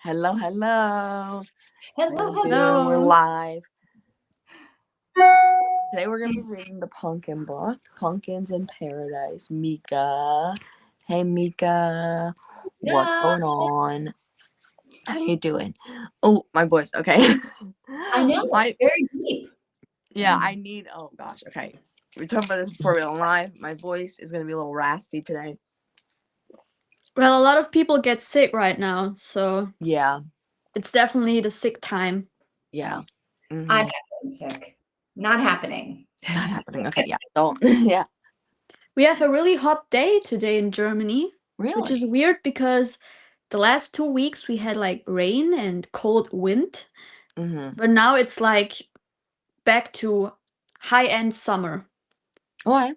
Hello, hello. How Hello, you hello. doing? We're Hello. live. Today we're gonna be reading the pumpkin book, Pumpkins in Paradise. Mika. Hey Mika. What's Yeah, going on? How you doing? Oh, my voice. Okay. I know. my It's very deep. I need oh gosh, okay. We talked about this before we went live. My voice is gonna be a little raspy today. Well, a lot of people get sick right now, so Yeah. it's definitely the sick time. Yeah. I'm Mhm. not getting sick. Not happening. Not happening. Okay, yeah. Don't yeah. We have a really hot day today in Germany, which is Really? weird because the last 2 weeks we had like rain and cold wind, Mm-hmm. but now it's like back to high-end summer. Okay.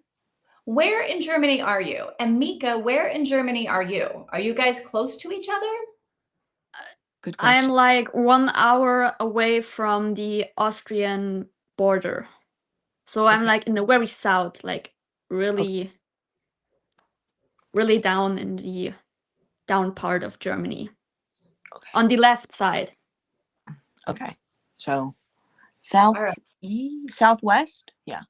Where in Germany are you? And Mika, where in Germany are you? Are you guys close to each other? Good I am question. like 1 hour away from the Austrian border. So I'm Okay. like in the very south, like Okay. really, really down in the down part of Germany. Okay. On the left side. Okay. So All right. southwest? Yeah.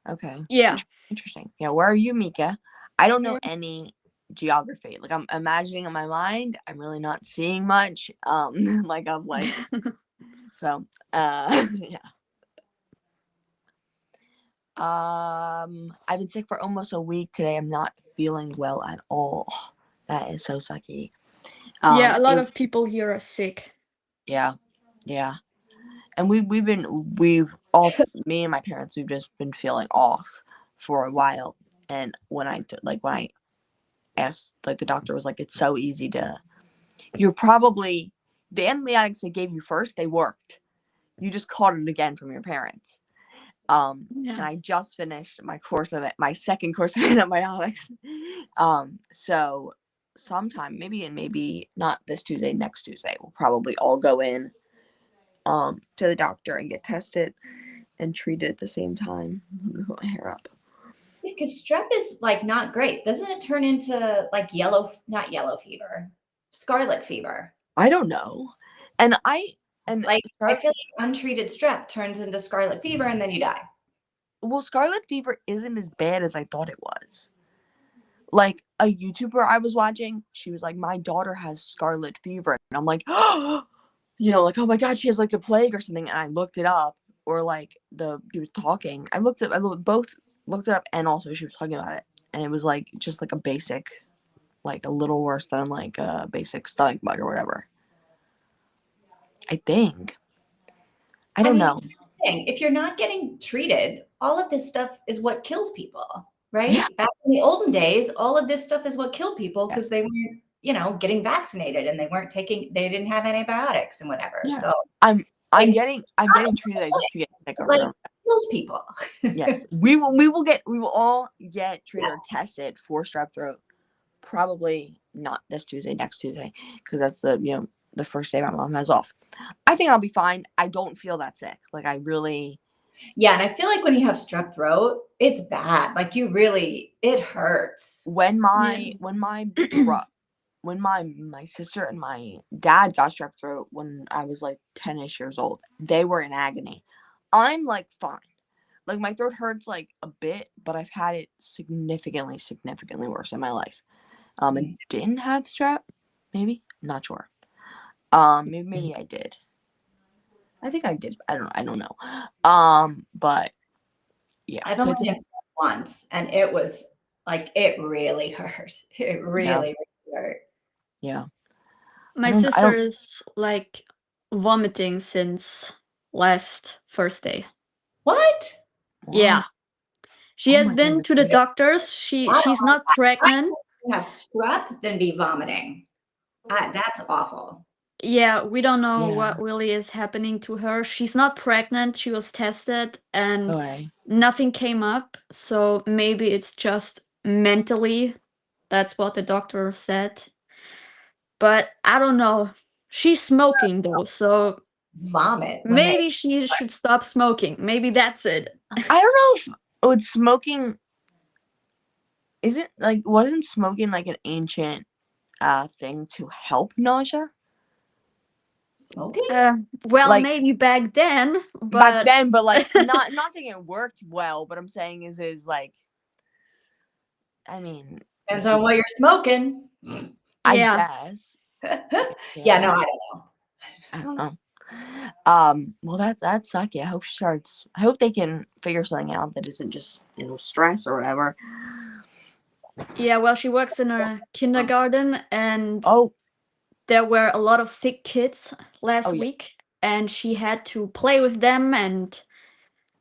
Okay. Yeah. Interesting. Yeah, where are you, Mika? I don't know any geography. Like I'm imagining in my mind, I'm really not seeing much. Like of like so yeah. I've been sick for almost a week today. I'm not feeling well at all. That is so sucky. Yeah, a lot Is of people here are sick. yeah. Yeah. And we've all me and my parents we've just been feeling off for a while. And when I asked, like the doctor was like, it's so easy to you're probably the antibiotics they gave you first, they worked. You just caught it again from your parents. And Yeah. I just finished my second course of antibiotics. So sometime maybe not this Tuesday, next Tuesday, we'll probably all go in to the doctor and get tested and treated at the same time. Let me put my hair up. Because strep is like not great. Doesn't it turn into like not yellow fever, scarlet fever? I don't know. And Like I feel like untreated strep turns into scarlet fever and then you die. well, scarlet fever isn't as bad as I thought it was. Like a YouTuber I was watching, she was like, my daughter has scarlet fever. And I'm like, like, oh my God, she has like the plague or something. And I looked it up, or like she was talking. Both looked it up, and also she was talking about it. And it was like just like a basic, like a little worse than like a basic stomach bug or whatever. I think. I don't mean, know. if you're not getting treated, all of this stuff is what kills people, right? Yeah. Back in the olden days, all of this stuff is what killed people because Yes. they weren't, getting vaccinated and they didn't have antibiotics and whatever. Yeah. So I'm and getting treated. I just keep getting sick over like and over. kills people. Yes. We will all get treated or Yes. tested for strep throat. Probably not this Tuesday, next Tuesday, because that's the first day my mom has off. I think I'll be fine. I don't feel that sick. Like I really. Yeah, and I feel like when you have strep throat, it's bad. Like it hurts. When Yeah. my sister and my dad got strep throat when I was like 10ish years old, they were in agony. I'm like fine. Like my throat hurts like a bit, but I've had it significantly worse in my life. And didn't have strep, maybe, not sure. Maybe I did. I think I did. I don't know. But yeah. I've So I only had think strep once, and it was like it really hurt. It really, really hurt. yeah. My I sister don't. is like vomiting since last Thursday. What? Yeah. What? She Oh has my been goodness. to the doctors. She's not pregnant. Have strep, then be vomiting. That's awful. Yeah, we don't know Yeah. what really is happening to her. She's not pregnant. She was tested and Okay. nothing came up. So maybe it's just mentally. That's what the doctor said. But I don't know. She's smoking though, so Vomit when they maybe she should stop smoking. Maybe that's it. I don't know if smoking wasn't smoking like an ancient thing to help nausea? Smoking? Well, Like maybe back then, back but then, but like not saying it worked well. But I'm saying is like, I mean, Depends you, on what you're smoking. I yeah. guess. Yeah, Yeah, no, I don't know. I don't know. Well, that sucky. I hope she starts. I hope they can figure something out that isn't just stress or whatever. Yeah, well, she works in a kindergarten, and Oh, there were a lot of sick kids oh last yeah. week, and she had to play with them and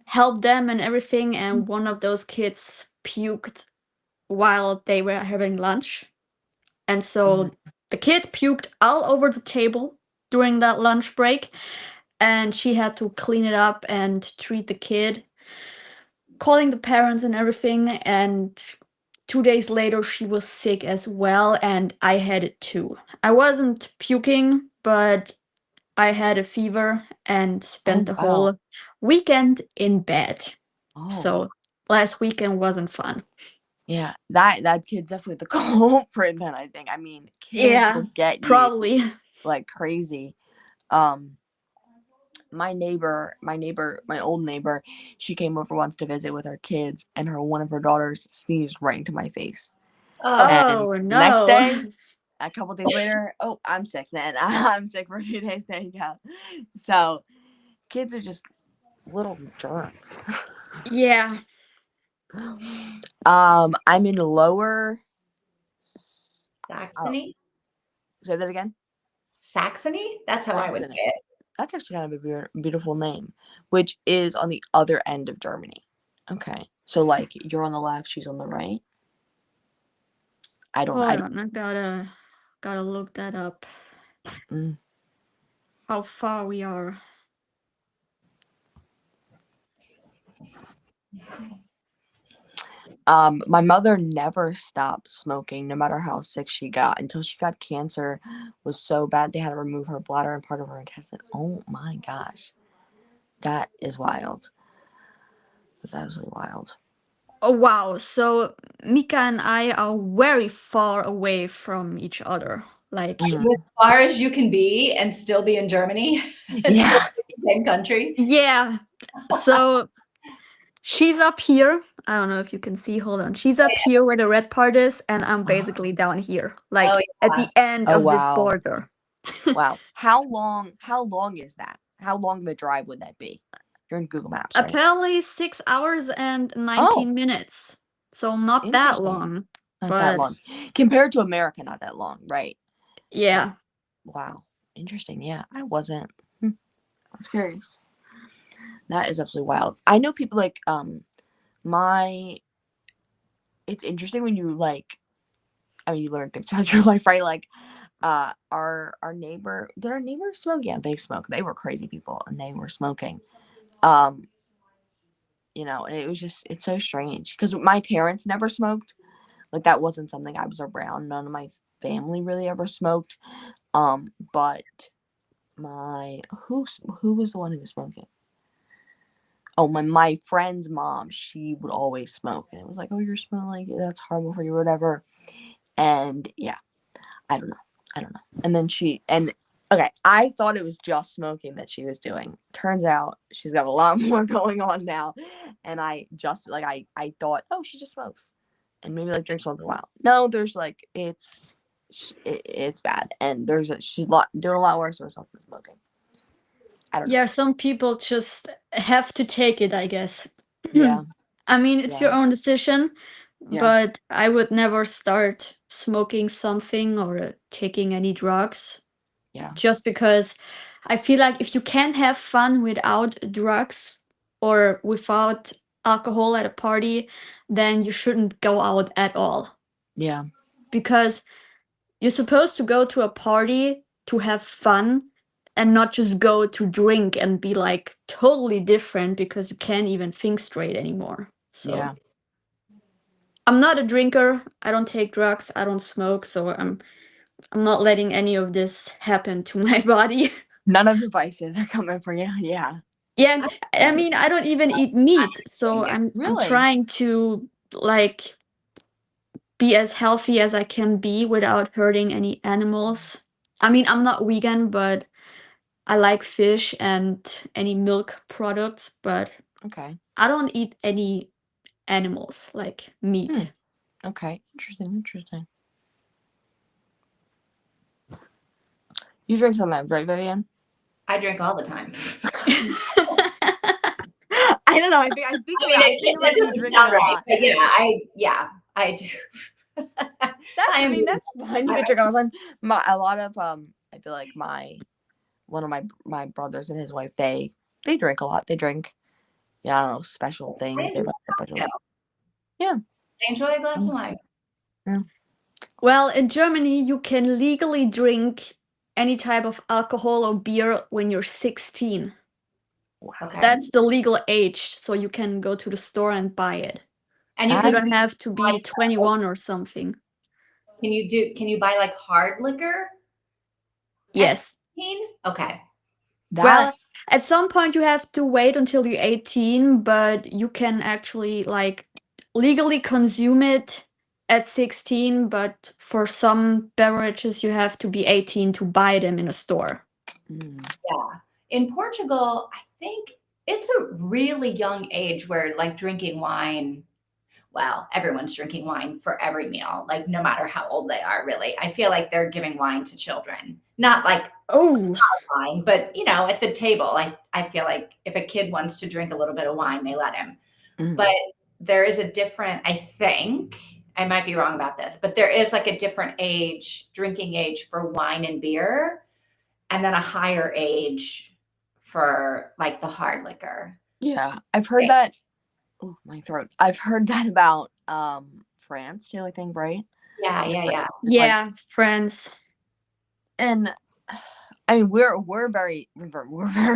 help them and everything. And one of those kids puked while they were having lunch. And Mhm. so the kid puked all over the table during that lunch break, and she had to clean it up and treat the kid, calling the parents and everything. And 2 days later, she was sick as well, and I had it too. I wasn't puking, but I had a fever and spent Oh the wow. whole weekend in bed. Oh So last weekend wasn't fun. yeah. That kid's definitely the culprit. Then I think. I mean, kids Yeah, will get you probably. like crazy. Um, my old neighbor, she came over once to visit with her kids, and one of her daughters sneezed right into my face. Oh, And Oh the next no. day, a couple days later, oh, I'm sick, man. I'm sick for a few days. There you go. So kids are just little germs. Yeah. I'm in lower. Oh, Saxony? say that again. Saxony? That's how I would say Saxony. it. That's actually kind of a beautiful name, which is on the other end of Germany. Okay, so like you're on the left, she's on the right. I don't. I Hold don't. on, I gotta look that up. Mm. How far we are. My mother never stopped smoking, no matter how sick she got, until she got cancer. Was so bad they had to remove her bladder and part of her intestine. Oh my gosh, that is wild. That's absolutely wild. Oh wow, so Mika and I are very far away from each other. Like, Mhm. As far as you can be and still be in Germany and still Yeah. be in the same country. yeah. So she's up here. I don't know if you can see. Hold on. She's up here where the red part is, and I'm basically down here, Oh, like at yeah. the end Oh of this wow. border. Wow. How long? How long is that? How long of a drive would that be? You're in Google Maps, right? Apparently 6 hours and Oh, 19 minutes. So not that interesting. long. Not that But long compared to America. Not that long, right? But yeah. wow, interesting. Yeah, I wasn't. That's curious. That is absolutely wild. I know people like my. It's interesting when you like. I mean, you learn things about your life, right? Like, our neighbor. Did our neighbors smoke? Yeah, they smoke. They were crazy people, and they were smoking. Um, and it was just it's so strange because my parents never smoked. Like that wasn't something I was around. None of my family really ever smoked. But my who was the one who was smoking? Oh, my friend's mom, she would always smoke, and it was like, oh, you're smelling, that's horrible for you, or whatever. And yeah, I don't know, And then okay, I thought it was just smoking that she was doing. Turns out she's got a lot more going on now, and I just like I thought, oh, she just smokes, and maybe like drinks once in a while. No, there's like it's bad, and she's doing a lot worse to herself than smoking. I don't know. Yeah, some people just have to take it, I guess. Yeah, I mean, it's yeah, your own decision, yeah, but I would never start smoking something or taking any drugs yeah, just because I feel like if you can't have fun without drugs or without alcohol at a party, then you shouldn't go out at all. yeah, Because you're supposed to go to a party to have fun and not just go to drink and be like totally different because you can't even think straight anymore. So yeah. I'm not a drinker. I don't take drugs. I don't smoke. So I'm not letting any of this happen to my body. None of the vices are coming for you. Yeah, Yeah, I and I get it. mean I don't even eat meat. So I'm Really? trying to like be as healthy as I can be without hurting any animals. I mean, I'm not vegan, but I like fish and any milk products, but Okay. I don't eat any animals like meat. Okay. Interesting. You drink sometimes, right, Vivian? I drink all the time. I don't know. I think That about you doesn't drinking sound a right, lot. but I do. That's fine. You can drink all the time. A lot of I feel like one of my brothers and his wife, they drink a lot. They drink, I don't know, special things. They like special. Yeah. I enjoy a glass of wine. Well, in Germany, you can legally drink any type of alcohol or beer when you're 16. Wow. Okay. That's the legal age, so you can go to the store and buy it. And You don't have to be 21 or something. Can you buy like hard liquor? Yes. 16? Okay. Well, at some point you have to wait until you're 18, but you can actually like legally consume it at 16, but for some beverages you have to be 18 to buy them in a store. Yeah. In Portugal, I think it's a really young age where like drinking wine, well, everyone's drinking wine for every meal, like no matter how old they are, really. I feel like they're giving wine to children. Not like wine, but at the table. I feel like if a kid wants to drink a little bit of wine, they let him. But there is a different, I think, I might be wrong about this, but there is like a different drinking age for wine and beer, and then a higher age for like the hard liquor. Yeah, I've heard that. Oh, my throat. I've heard that about France too, I think, right? Yeah. France. And I mean, we're very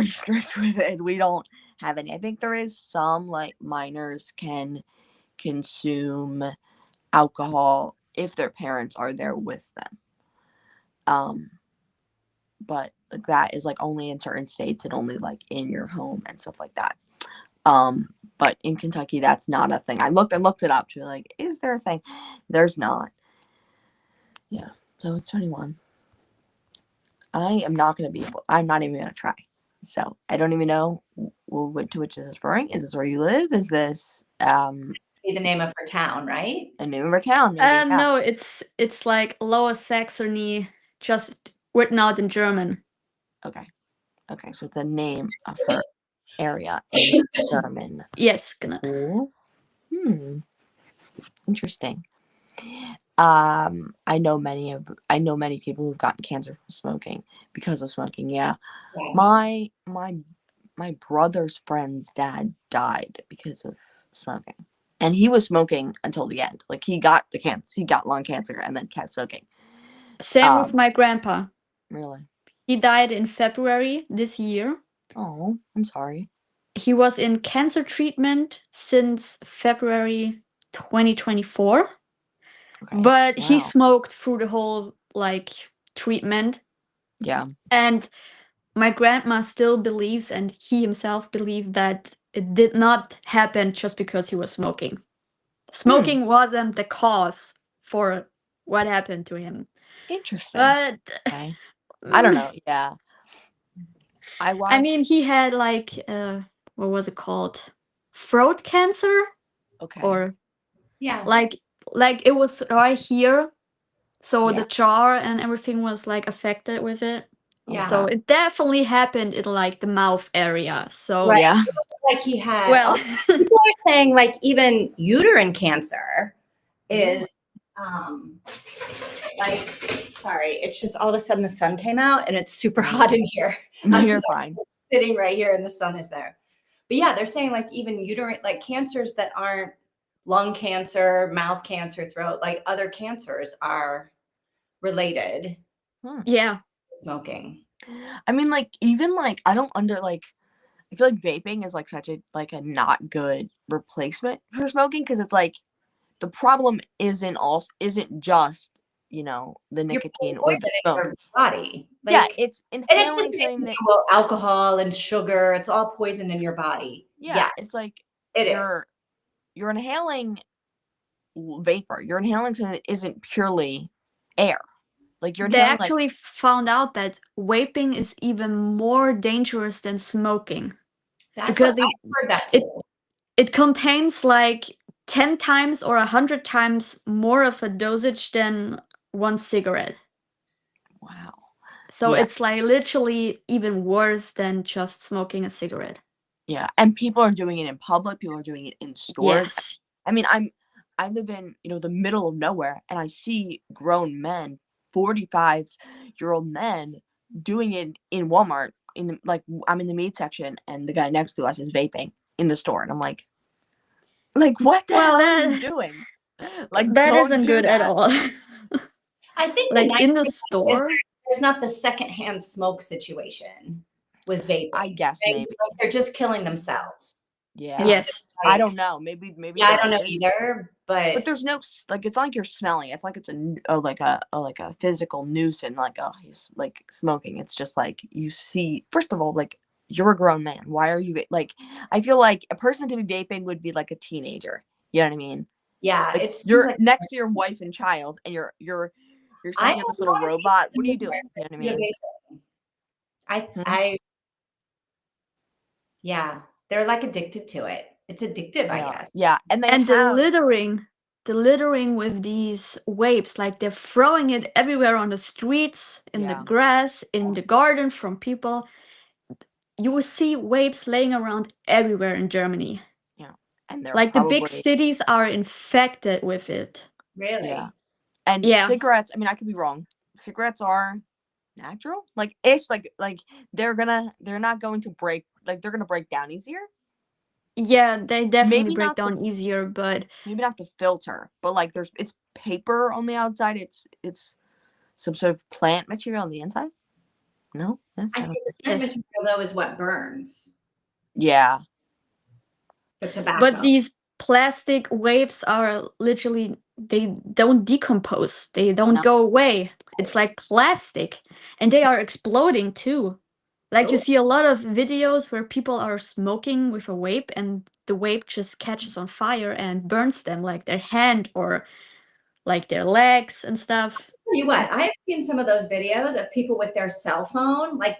strict with it. We don't have any. I think there is some like minors can consume alcohol if their parents are there with them. But like that is like only in certain states and only like in your home and stuff like that. But in Kentucky, that's not a thing. I looked it up to be like, is there a thing? There's not. Yeah. So it's 21. I'm not even going to try. So I don't even know to which this is referring. Is this where you live? Is this be the name of her town, right? The name of her town, maybe. Yeah. No, it's like Lower Saxony, just written out in German. Okay, so the name of her area in German. Yes, genau. Cool. Interesting. I know many people who've gotten cancer from smoking because of smoking. Yeah. My brother's friend's dad died because of smoking, and he was smoking until the end. Like he got lung cancer and then kept smoking. Same with my grandpa. Really? He died in February this year. Oh, I'm sorry. He was in cancer treatment since February 2024. Okay. But he smoked through the whole treatment. Yeah. And my grandma still believes, and he himself believed, that it did not happen just because he was smoking. Smoking wasn't the cause for what happened to him. Interesting. But okay. I don't know. Yeah. I mean, he had what was it called? Throat cancer? Okay. Or like it was right here. So the jaw and everything was affected with it. Yeah. So it definitely happened in the mouth area. So right. Like he had people are saying even uterine cancer is sorry, it's just all of a sudden the sun came out and it's super hot in here. No, you're fine. Sitting right here and the sun is there. But yeah, they're saying even uterine cancers that aren't lung cancer, mouth cancer, throat, other cancers are related. Yeah. Smoking. I mean, even I don't I feel like vaping is such a a not good replacement for smoking, because it's the problem isn't just the nicotine or the smoke. Your body. It's inhaling, and it's the same alcohol and sugar. It's all poison in your body. Yeah, it's you're inhaling vapor. You're inhaling something that isn't purely air. Like you're They inhaling like actually found out that vaping is even more dangerous than smoking That's what because I heard that it too. it contains like 10 times or 100 times more of a dosage than one cigarette. wow. So Yeah. it's like literally even worse than just smoking a cigarette. Yeah. And people are doing it in public, people are doing it in stores. Yes. I mean, I live in, the middle of nowhere, and I see grown men, 45-year-old men doing it in Walmart. I'm in the meat section, and the guy next to us is vaping in the store, and I'm like, what the Well, hell are you doing? Like, that don't isn't do good at that. all. I think the Like nice in the thing is store. there's not the secondhand smoke situation with vaping. I guess Right? maybe. Like they're just killing themselves. Yeah. It's just Yes. I like, don't know. Maybe yeah, I there don't know is. either, But but there's no like, it's not like you're smelling. It's like it's like a physical nuisance. Like, oh, he's like smoking. It's just like you see. First of all, like, you're a grown man. Why are you like? I feel like a person to be vaping would be like a teenager. You know what I mean? yeah, Like it seems you're like next to your wife and child, and you're I staring at know this a little lot of robot. What are you people doing? You know what I who are mean? vaping. I Hmm? I yeah, they're like addicted to it. It's addictive, I Yeah, guess. yeah, and they And have. the littering with these vapes, like they're throwing it everywhere on the streets, in the Yeah, grass, in the garden from people. You will see vapes laying around everywhere in Germany. yeah, and they're Like the big probably. cities are infected with it. Yeah. Really? And Yeah. cigarettes, I mean, I could be wrong. Cigarettes are natural, like ish, like they're not going to break, like they're gonna break down easier. Yeah, they definitely Maybe break not the down easier, but filter, but like it's paper on the outside. It's some sort of plant material on the inside. No, yes, I I don't. think the plant yes. material though is what burns Yeah, the But tobacco. these plastic vapes are literally, they don't decompose. They don't no, go away. It's like plastic, and they are exploding too. Like you Oh, see a lot of videos where people are smoking with a vape and the vape just catches on fire and burns them, like their hand or like their legs and stuff. tell you what, I have seen some of those videos of people with their cell phone, like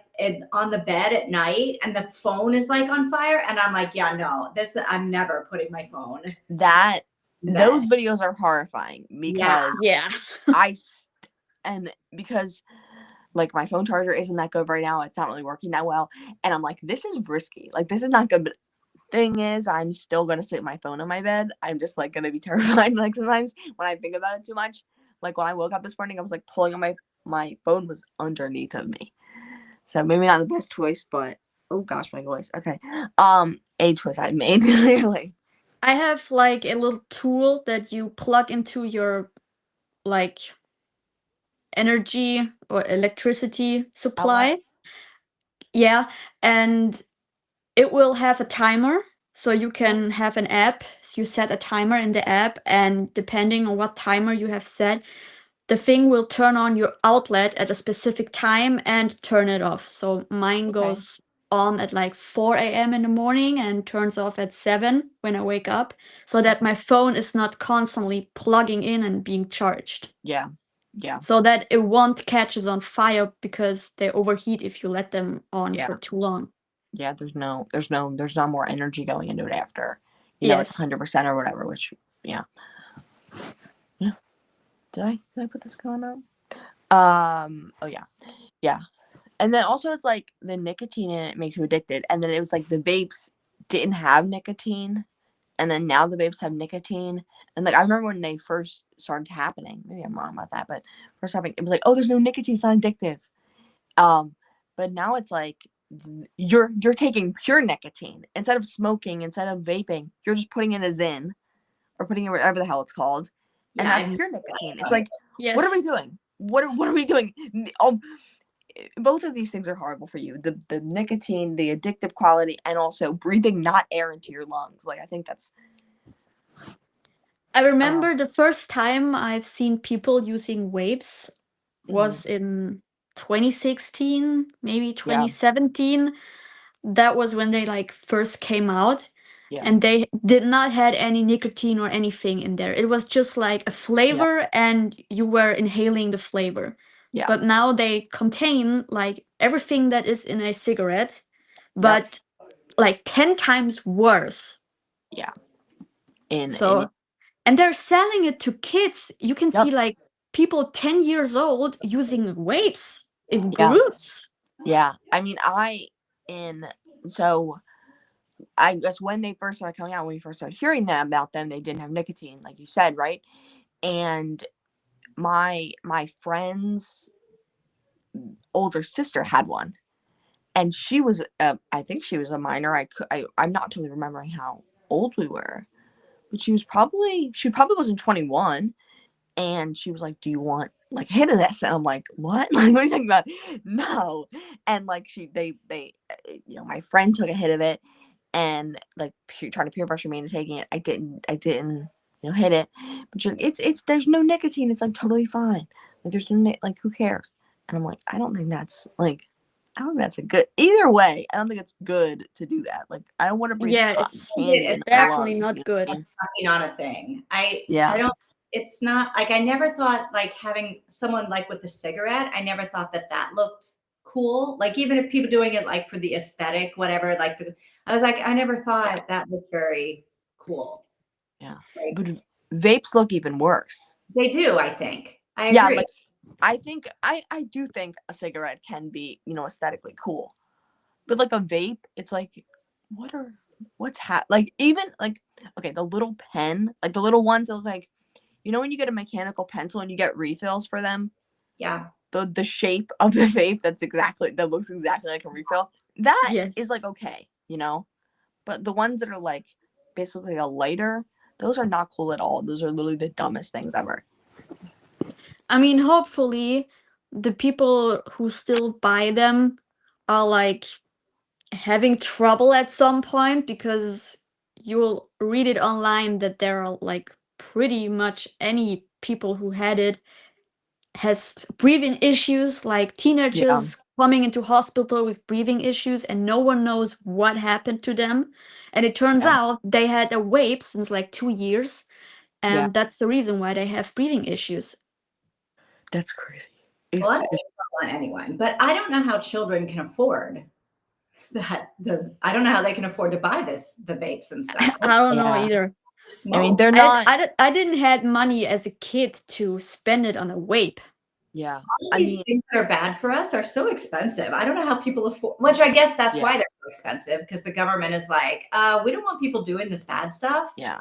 on the bed at night, and the phone is like on fire. And I'm like, yeah, no, I'm never putting my phone that in bed. those videos are horrifying Yeah. because Yeah. I s- and because like my phone charger isn't that good right now. It's not really working that well. And I'm like, this is risky. Like, this is not good. But thing is, I'm still gonna sit my phone on my bed. I'm just like gonna be terrified. Like sometimes when I think about it too much. Like when I woke up this morning, I was like pulling on my phone was underneath of me. So maybe not the best choice, but oh gosh, my voice. Okay. A choice I made clearly. I have like a little tool that you plug into your like energy or electricity Outlet. supply. Yeah, and it will have a timer. So you can have an app. So you set a timer in the app, and depending on what timer you have set, the thing will turn on your outlet at a specific time and turn it off. So mine Okay. goes on at like 4 a.m. in the morning and turns off at 7 when I wake up, so that my phone is not constantly plugging in and being charged. Yeah. Yeah. So that it won't catches on fire because they overheat if you let them on Yeah. for too long. Yeah. There's not more energy going into it after, it's Yes. 100% or whatever. Which, yeah. Yeah. Did I put this going on? Oh yeah. Yeah. And then also it's like the nicotine in it makes you addicted. And then it was like the vapes didn't have nicotine. And then now the vapes have nicotine. And like I remember when they first started happening, maybe I'm wrong about that, but first happening, it was like, oh, there's no nicotine, it's not addictive. But now it's like you're taking pure nicotine. Instead of smoking, instead of vaping, you're just putting in a Zyn or putting in whatever the hell it's called. And Yeah. that's I'm pure nicotine. It's like, what are Yes. we doing? What are we doing? Both of these things are horrible for you. The nicotine, the addictive quality, and also breathing not air into your lungs. Like I think that's I remember the first time I've seen people using vapes was in 2016, maybe yeah, 2017. That was when they like first came out, yeah, and they did not had any nicotine or anything in there. It was just like a yeah, flavor and you were inhaling the flavor. Yeah. but now they contain like everything that is in a cigarette, Yep. but like 10 times worse. Yeah. So, and they're selling it to kids. You can Yep. see like people 10 years old using vapes in Yeah. groups. Yeah. I mean, so I guess when they first started coming out, when we first started hearing them about them, they didn't have nicotine, like you said, right? And my friend's older sister had one, and she was, I think she was a minor. I'm not totally remembering how old we were, but she probably wasn't 21, and she was like, "Do you want like a hit of this?" And I'm like, "What? Like, what are you talking about?" No. And like my friend took a hit of it, and like trying to peer pressure me into taking it. I didn't hit it. But it's there's no nicotine. It's like totally fine. Like there's no like, who cares? And I'm like, I don't think that's a good, either way. I don't think it's good to do that. Like, I don't want to breathe cotton candy into my definitely lungs. not good. Sucking on a thing. I Yeah. don't. It's not like, I never thought like having someone like with a cigarette. I never thought that looked cool. Like even if people doing it like for the aesthetic, whatever. Like I was like, I never thought that looked very cool. Yeah. Like, But vapes look even worse. they do. I think. I Yeah, agree. like I do think a cigarette can be, aesthetically cool. But like a vape, it's like, like, even like, okay, the little pen, like the little ones that look like, when you get a mechanical pencil and you get refills for them, Yeah. the shape of the vape that looks exactly like a refill, that Yes. is like, okay, but the ones that are like basically a lighter, those are not cool at all. Those are literally the dumbest things ever. I mean, hopefully the people who still buy them are like having trouble at some point, because you'll read it online that there are like pretty much any people who had it has breathing issues, like teenagers coming into hospital with breathing issues, and no one knows what happened to them. And it turns out they had a vape since like 2 years, and that's the reason why they have breathing issues. That's crazy. Well, I don't want anyone, but I don't know how children can afford that. I don't know how they can afford to buy the vapes and stuff. I don't know either. I mean, they're not. I didn't had money as a kid to spend it on a vape. Yeah. All these things that are bad for us are so expensive. I don't know how people afford, which I guess that's why they're so expensive, because the government is like, we don't want people doing this bad stuff. Yeah.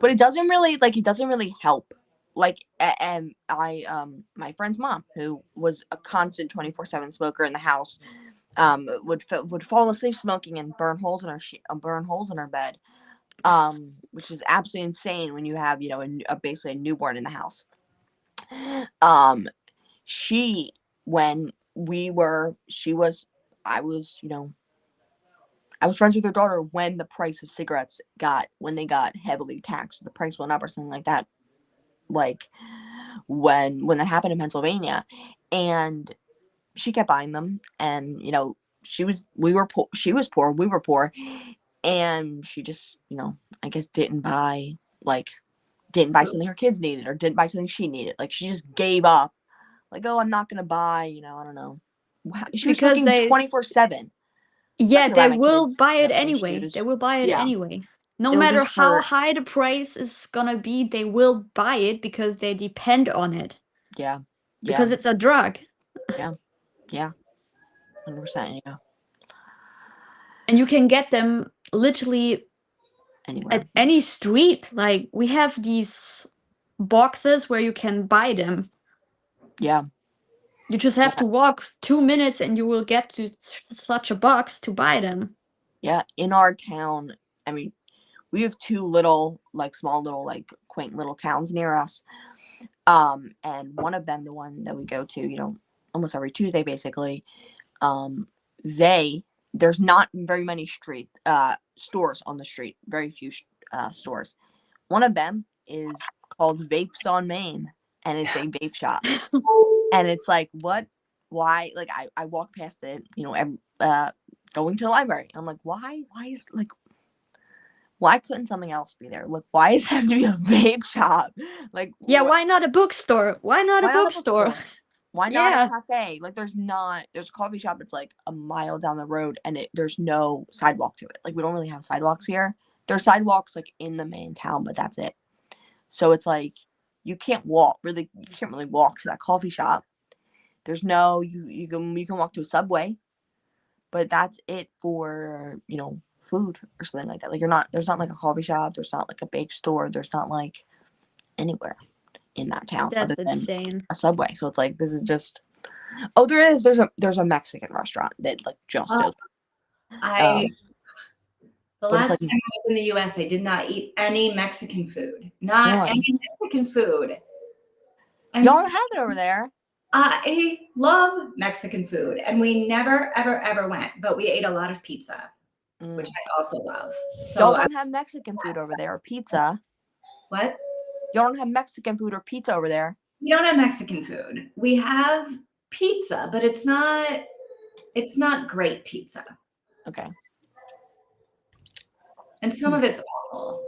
But it doesn't really help. Like, and my friend's mom, who was a constant 24/7 smoker in the house, would fall asleep smoking and burn holes in her bed, which is absolutely insane when you have, basically a newborn in the house. I was friends with her daughter when the price of cigarettes when they got heavily taxed, the price went up or something like that. Like when that happened in Pennsylvania, and she kept buying them, and she was poor, we were poor, and she just, I guess didn't buy something her kids needed, or didn't buy something she needed. Like, she just gave up. Like, oh, I'm not gonna buy, I don't know. She was Because smoking 24/7. Yeah, they will buy it anyway. They will buy it anyway. No matter how high the price is gonna be, they will buy it because they depend on it. Yeah. Because it's a drug. Yeah. 100%. Yeah. And you can get them literally anywhere at any street. Like, we have these boxes where you can buy them. Yeah. You just have to walk 2 minutes and you will get to such a box to buy them. Yeah, in our town, I mean, we have two little, like, small little, like, quaint little towns near us. And one of them, the one that we go to, almost every Tuesday, basically, there's not very many stores on the street, very few stores. One of them is called Vapes on Main, and it's a vape shop. And it's like, what? Why? Like, I walk past it, going to the library. I'm like, why is, like, why couldn't something else be there? Like, why does it have to be a vape shop? Like, yeah, why not a bookstore? Why not a bookstore? Why not a Yeah, cafe? Like there's a coffee shop that's like a mile down the road and there's no sidewalk to it. Like we don't really have sidewalks here. There's sidewalks like in the main town, but that's it. So it's like you can't really walk to that coffee shop. There's no you can walk to a Subway, but that's it for, food or something like that. Like there's not like a coffee shop, there's not like a bake store, there's not like anywhere in that town other that's than insane. a Subway. So it's like this is just oh there's a Mexican restaurant that like just Oh, opened. I the But it's last like time I was in the US, I did not eat any Mexican food. Not really, any Mexican food. y'all don't have it over there. I love Mexican food, and we never, ever, ever went, but we ate a lot of pizza, which I also love. Y'all So, don't have Mexican food over there or pizza. what? Y'all don't have Mexican food or pizza over there. We don't have Mexican food. We have pizza, but it's not great pizza. Okay. And some of it's awful.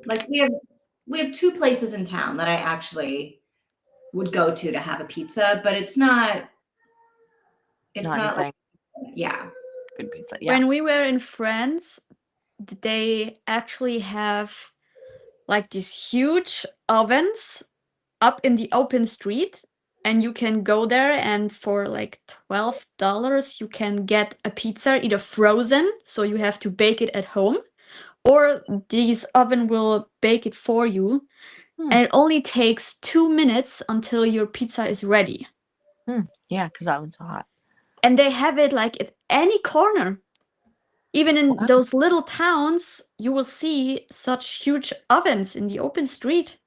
Like we have two places in town that I actually would go to have a pizza, but it's not Not like, yeah. good pizza. Yeah. When we were in France, they actually have like these huge ovens up in the open street, and you can go there, and for like $12 you can get a pizza either frozen, so you have to bake it at home, or these oven will bake it for you. And it only takes 2 minutes until your pizza is ready. Yeah, because that one's so hot. And they have it like at any corner. Even in those little towns, you will see such huge ovens in the open street.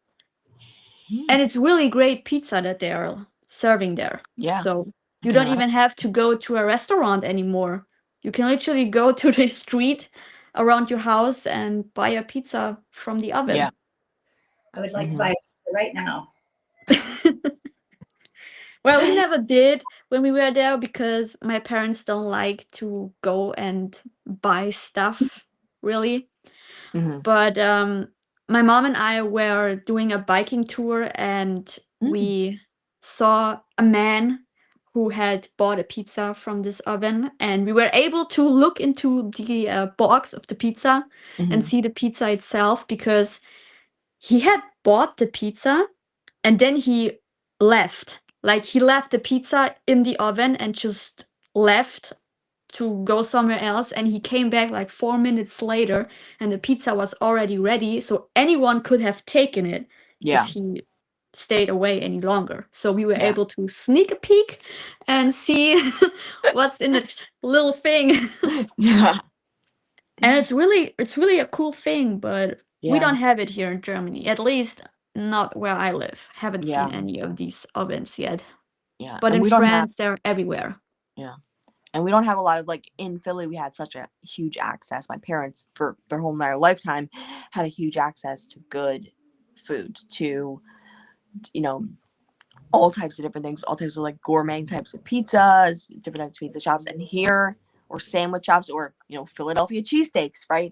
And it's really great pizza that they are serving there. Yeah. So you don't even have to go to a restaurant anymore. You can literally go to the street around your house and buy a pizza from the oven. Yeah. I would like to buy a pizza right now. Well, we never did when we were there because my parents don't like to go and buy stuff, really. But my mom and I were doing a biking tour, and we saw a man who had bought a pizza from this oven, and we were able to look into the box of the pizza and see the pizza itself, because he had bought the pizza and then he left. Like he left the pizza in the oven and just left to go somewhere else, and he came back like 4 minutes later and the pizza was already ready, so anyone could have taken it if he stayed away any longer. So we were able to sneak a peek and see what's in the little thing. Yeah. And it's really a cool thing, but we don't have it here in Germany, at least not where I live. Haven't seen any of these ovens yet. Yeah. But And in we don't have France, they're everywhere. Yeah. And we don't have a lot of like in Philly, we had such a huge access. My parents, for their whole entire lifetime, had a huge access to good food, to, all types of different things, all types of like gourmet types of pizzas, different types of pizza shops. And here, or sandwich shops, or, Philadelphia cheesesteaks, right?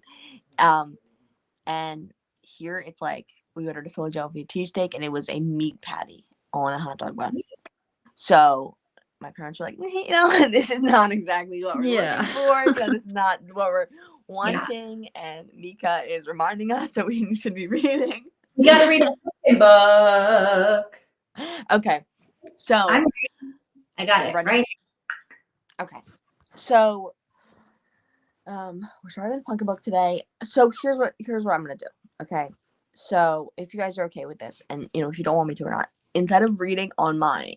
And here it's like we ordered a Philadelphia cheesesteak and it was a meat patty on a hot dog bun. So my parents were like, this is not exactly what we're looking for. This is not what we're wanting. And Mika is reminding us that we should be reading. You gotta read a book. Okay. So I got it right. Okay. So we're starting the Punkin book today. So here's what I'm gonna do. Okay. So if you guys are okay with this, and if you don't want me to or not, instead of reading on my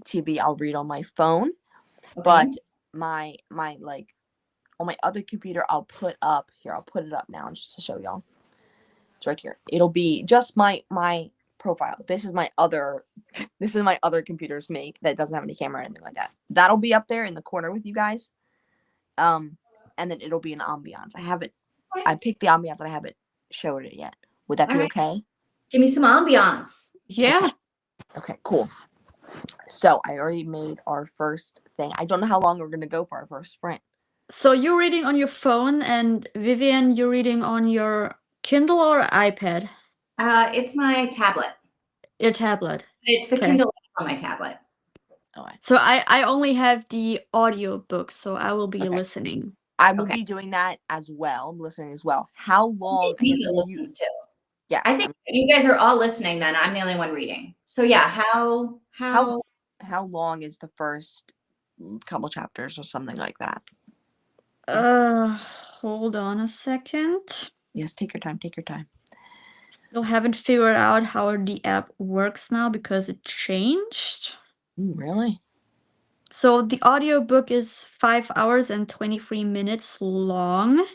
TV, I'll read on my phone. Okay. But my like on my other computer, I'll put it up now just to show y'all. It's right here. It'll be just my profile. This is my other computer's make that doesn't have any camera or anything like that. That'll be up there in the corner with you guys. And then it'll be an ambiance. I picked the ambiance and I haven't showed it yet. Would that be okay? Give me some ambiance. Yeah. Okay, cool. So I already made our first thing. I don't know how long we're gonna go for our first sprint. So you're reading on your phone, and Vivian, you're reading on your Kindle or iPad? It's my tablet. Your tablet. It's the Kindle on my tablet. Okay. So I only have the audio book, so I will be Okay. listening. I will Okay. be doing that as well. I'm listening as well. How long? I guess Mika you. listens too. Yes. I think you guys are all listening. Then I'm the only one reading. So yeah, how How long is the first couple chapters or something like that? Hold on a second. Yes. Take your time. Take your time. Still haven't figured out how the app works now because it changed. Ooh, really? So the audiobook is 5 hours and 23 minutes long.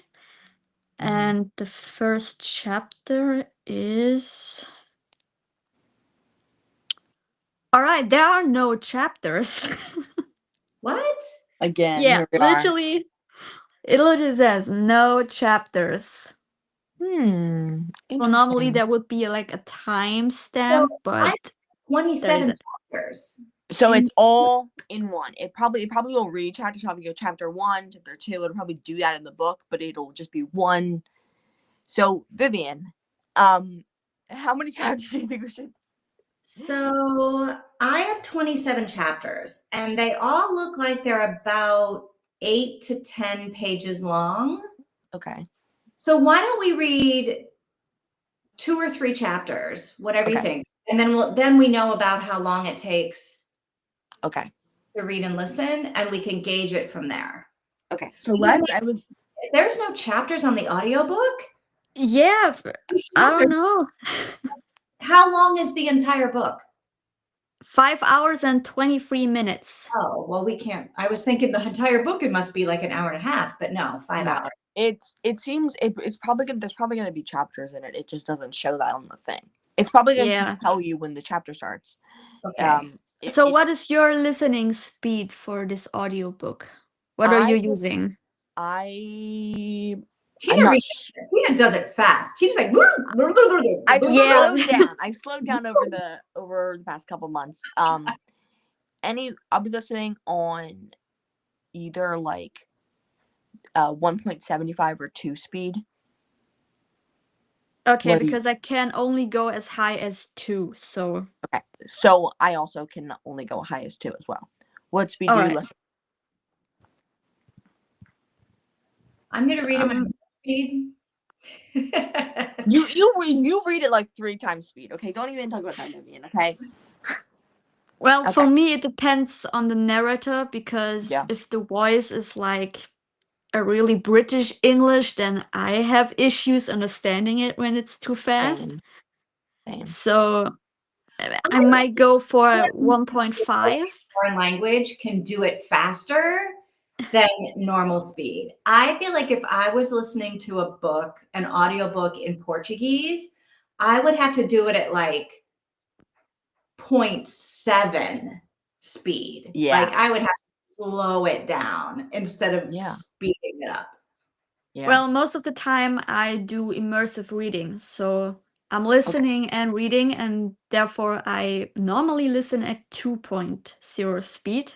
And the first chapter is. All right, there are no chapters. what? Again, Yeah, here we are. literally, it literally says no chapters. So normally Interesting. there would be like a timestamp, So I but have there 27 isn't. chapters. So in- it's all in one. It probably will read chapter. Probably go chapter 1, chapter 2. It'll probably do that in the book, but it'll just be one. So Vivian, how many chapters do you think we should? So I have 27 chapters, and they all look like they're about 8 to 10 pages long. Okay. So why don't we read 2 or 3 chapters, whatever you Okay. think, and then we know about how long it takes Okay. to read and listen, and we can gauge it from there. Okay. So Because there's no chapters on the audiobook? Yeah, I don't know. How long is the entire book? 5 hours and 23 minutes. Oh, well, we can't. I was thinking the entire book, it must be like an hour and a half, but no, 5 No, hours. it seems it's probably gonna there's probably gonna be chapters in it. It just doesn't show that on the thing. It's probably going Yeah. to tell you when the chapter starts. Okay. So what is your listening speed for this audiobook? What are you using? I'm Tina not. Tina does it fast. Tina's like, I've Yeah. slowed down. I've slowed down over the past couple months. I'll be listening on either like 1.75 or 2 speed. Okay, What do you- because I can only go as high as 2, so. Okay, so I also can only go high as 2 as well. What speed All do you right. listen? I'm gonna read them at speed. You read it like 3 times speed. Okay, don't even talk about that, Vivian. Okay. Well, Okay. for me, it depends on the narrator because Yeah. if the voice is like a really British English, then I have issues understanding it when it's too fast. Same. So I might go for 1.5. Foreign language can do it faster than normal speed. I feel like if I was listening to a book, an audiobook in Portuguese, I would have to do it at like 0.7 speed. Yeah. Like I would have to slow it down instead of Yeah. speeding it up. Yeah. Well, most of the time I do immersive reading. So I'm listening and reading, and therefore I normally listen at 2.0 speed.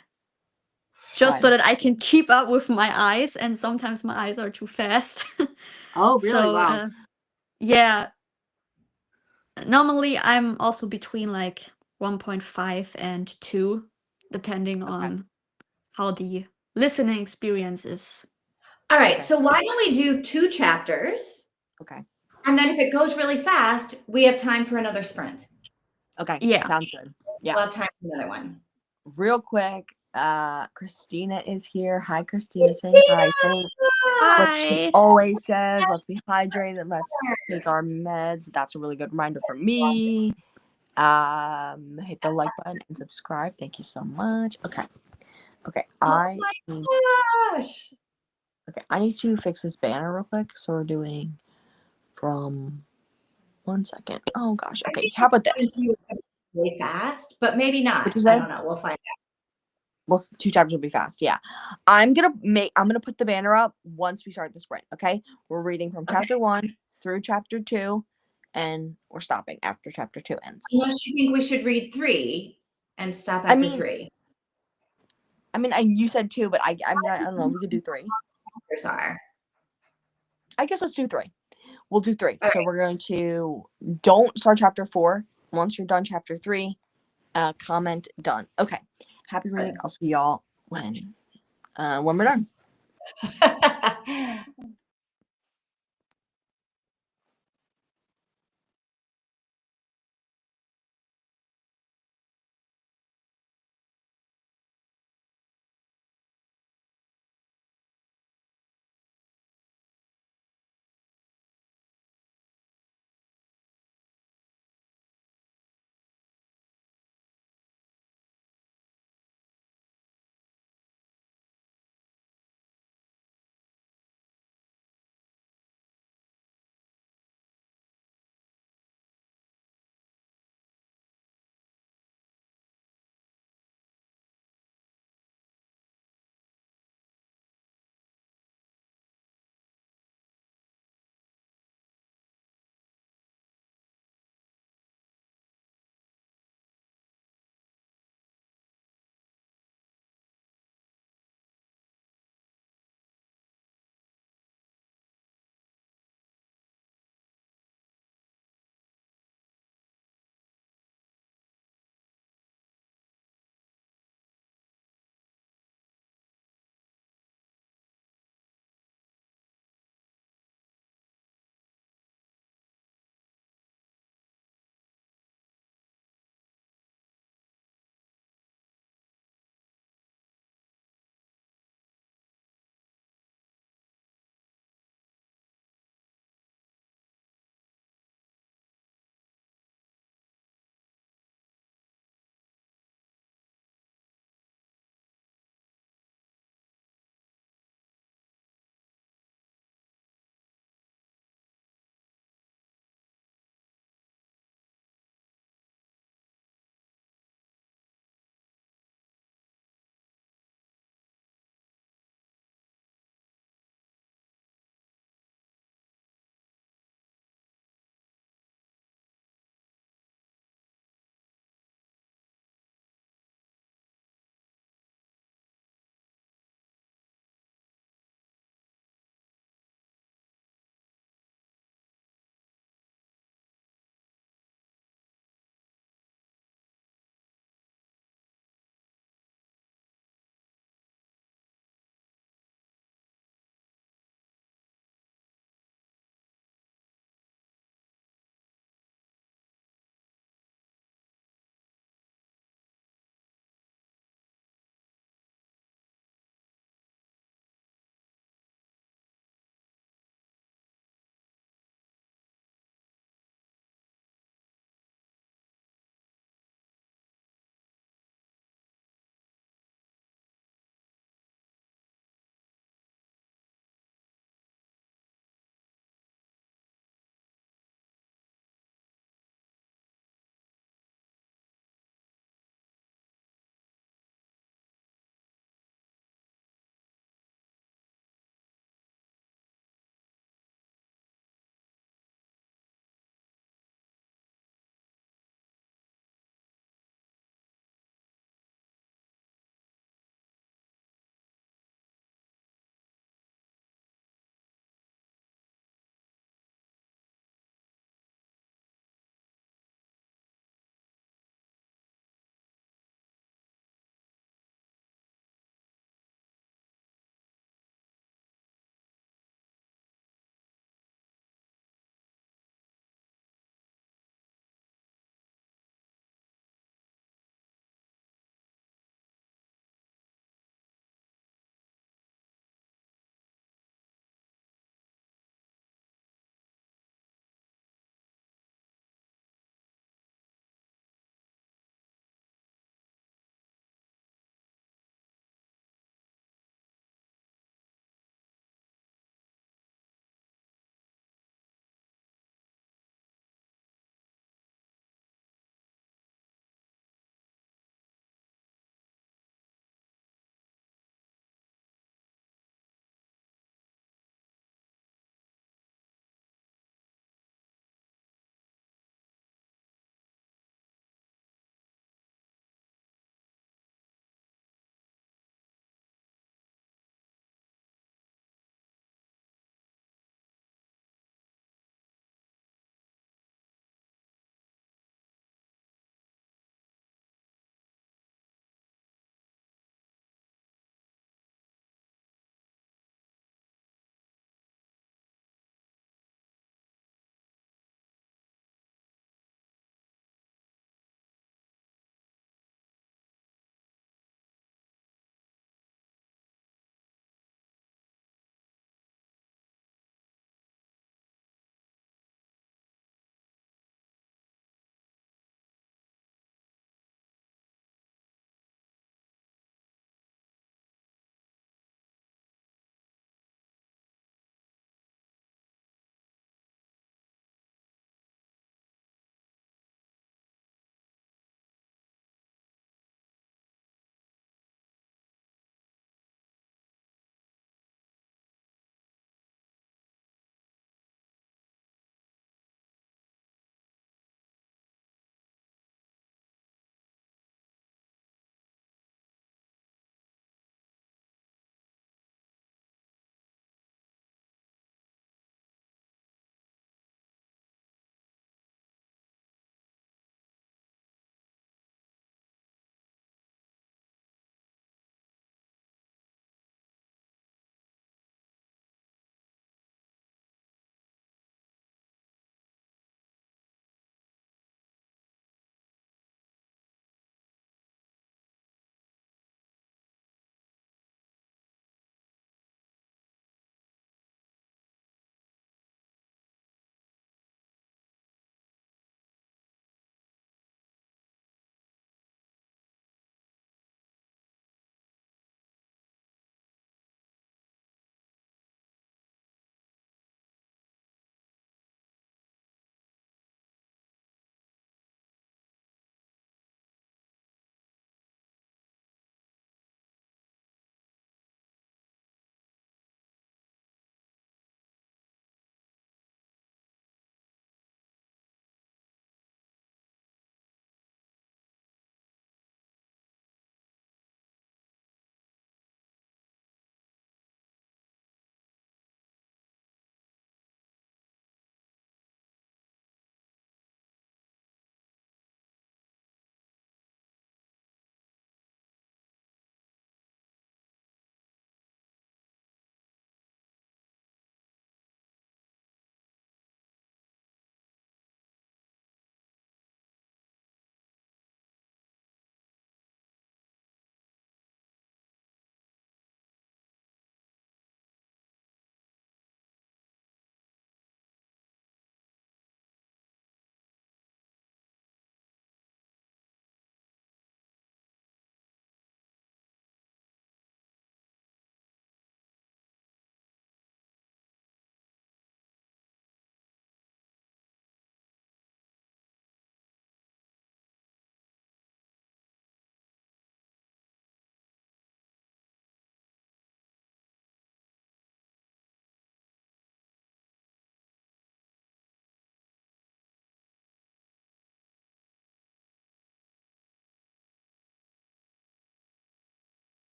Just so that I can keep up with my eyes, and sometimes my eyes are too fast. Oh, really? So, Wow. yeah. Normally, I'm also between like 1.5 and 2, depending on how the listening experience is. All right. Okay. So why don't we do 2 chapters? Okay. And then if it goes really fast, we have time for another sprint. Okay. Yeah. Sounds good. Yeah. We'll have time for another one. Real quick, Christina is here. Hi, Christina. Saying hi. Saying what she Hi. always says. Let's be hydrated. Let's take our meds. That's a really good reminder for me. Hit the like button and subscribe. Thank you so much. Okay. Okay. Oh my gosh. Okay. I need to fix this banner real quick. So we're doing from 1 second. Oh gosh. Okay. How about this? Really fast, but maybe not. Which is I don't know. We'll find out. Well, 2 chapters will be fast. Yeah. I'm gonna put the banner up once we start the sprint. Okay. We're reading from chapter 1 through chapter 2, and we're stopping after chapter 2 ends. Unless you think we should read 3 and stop after 3. You said 2, but I don't know. We could do 3. Are. I guess let's do 3. We'll do 3. All so right. we're going to don't start chapter 4. Once you're done chapter 3, comment done. Okay. Happy reading. I'll see y'all when we're done.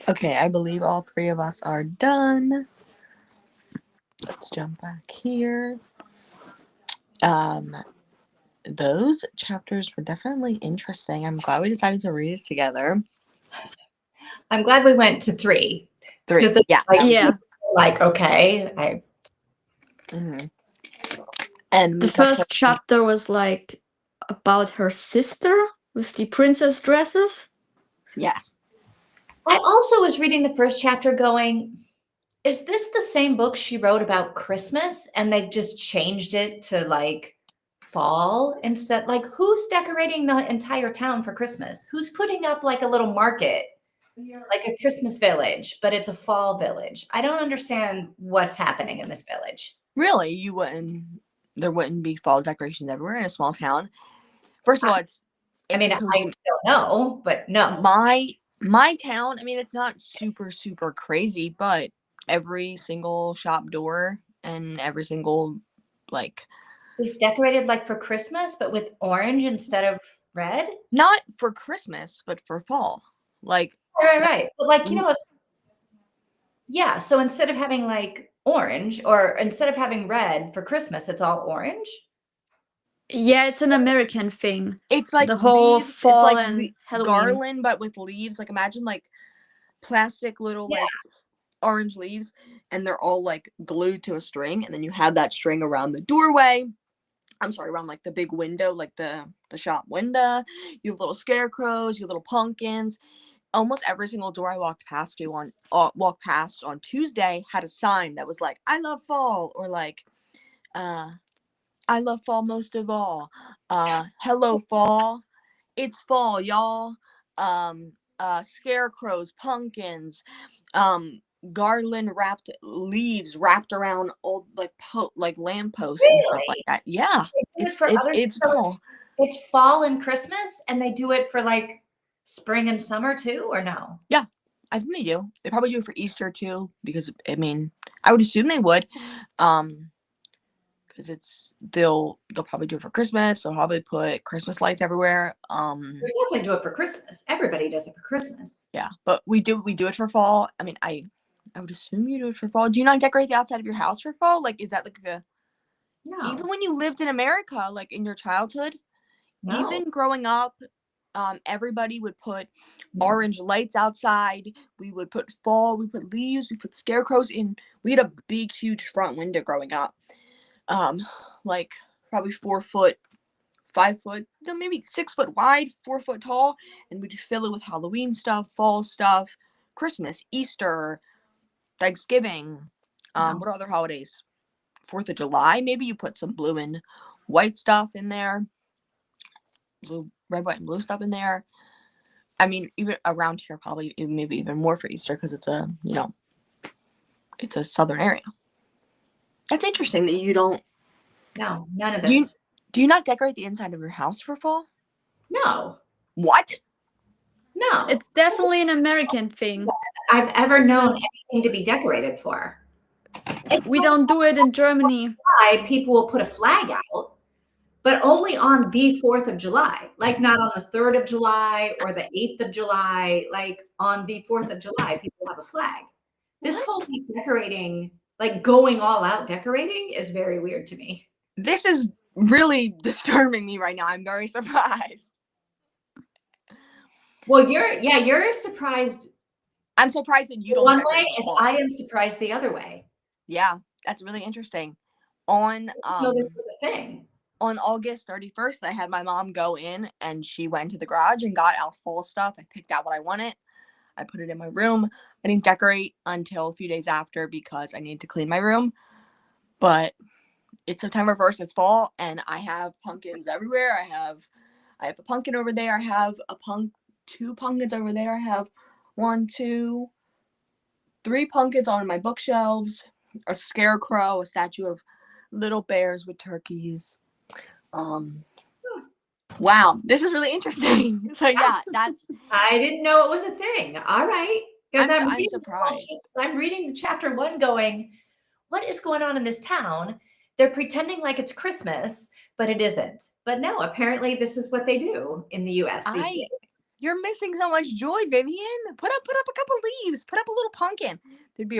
Okay, I believe all three of us are done. Let's jump back here. Those chapters were definitely interesting. I'm glad we decided to read it together. I'm glad we went to 3. 3, Because yeah. Yeah. like, okay, Mhm. And The we touched first chapter was like about her sister with the princess dresses. yes. I also was reading the first chapter going, is this the same book she wrote about Christmas and they've just changed it to like fall instead? Like, who's decorating the entire town for Christmas? Who's putting up like a little market, like a Christmas village, but it's a fall village? I don't understand what's happening in this village. Really, there wouldn't be fall decorations everywhere in a small town. First of all, it's I mean, a I cozy don't know, but no. my town, I mean, it's not super, super crazy, but every single shop door and every single, like, It's decorated like for Christmas, but with orange instead of red. not for Christmas, but for fall. Like, Right. But like, l- yeah. So instead of having like orange or instead of having red for Christmas, it's all orange. Yeah, it's an American thing. it's like The whole leaves, it's fall like and Halloween. garland, but with leaves. Like, imagine, like, plastic little, Yeah. like, orange leaves, and they're all, like, glued to a string, and then you have that string around the doorway. I'm sorry, around like the big window, like the shop window. You have little scarecrows, you have little pumpkins. Almost every single door I walked past on Tuesday had a sign that was like, "I love fall," or like, uh, "I love fall most of all." "Hello fall, it's fall, y'all." Scarecrows, pumpkins, um, garland wrapped leaves wrapped around old like like lampposts and stuff like Really? that. Yeah, They do it for other it's so fall. it's fall and Christmas and they do it for like spring and summer too, or no? Yeah, I think they do. They probably do it for Easter too, because I mean, I would assume they would, because they'll probably do it for Christmas. They'll probably put Christmas lights everywhere. They definitely do it for Christmas. Everybody does it for Christmas. Yeah, but we do it for fall. I mean, I would assume you do it for fall. Do you not decorate the outside of your house for fall? Like, is that like even No, when you lived in America, like in your childhood, no, even growing up, everybody would put no. orange lights outside. We would put fall. We put leaves. We put scarecrows in. We had a big, huge front window growing up. Like probably 4 foot, 5 foot, no, maybe 6 foot wide, 4 foot tall, and we'd fill it with Halloween stuff, fall stuff, Christmas, Easter, Thanksgiving. No. What other holidays? 4th of July. Maybe you put some blue and white stuff in there. Blue, red, white, and blue stuff in there. I mean, even around here, probably maybe even more for Easter because it's a southern area. That's interesting that you don't. No, none of Do you this. do you not decorate the inside of your house for fall? No, What? no. It's definitely an American thing. I've ever known Because anything to be decorated for. It's we so don't do it in Germany. why people will put a flag out, but only on the 4th of July, like not on the 3rd of July or the 8th of July, like on the 4th of July, people have a flag. This What? whole like, decorating, like going all out decorating is very weird to me. This is really disturbing me right now. I'm very surprised. Well, you're surprised I'm surprised that you don't one way decorate for as fall. I am surprised the other way. Yeah, that's really interesting. On I didn't know this was a thing. on August 31st, I had my mom go in and she went to the garage and got out fall stuff. I picked out what I wanted. I put it in my room. I didn't decorate until a few days after because I needed to clean my room. But it's September 1st, it's fall, and I have pumpkins everywhere. I have a pumpkin over there. I have two pumpkins over there. I have 1, 2, 3 pumpkins on my bookshelves, a scarecrow, a statue of little bears with turkeys. Wow, this is really interesting. So yeah, that's I didn't know it was a thing. All right. Because I'm surprised. I'm reading the chapter 1 going, what is going on in this town? They're pretending like it's Christmas, but it isn't. But no, apparently this is what they do in the US these I days. You're missing so much joy, Vivian. Put up a couple leaves. Put up a little pumpkin. There'd be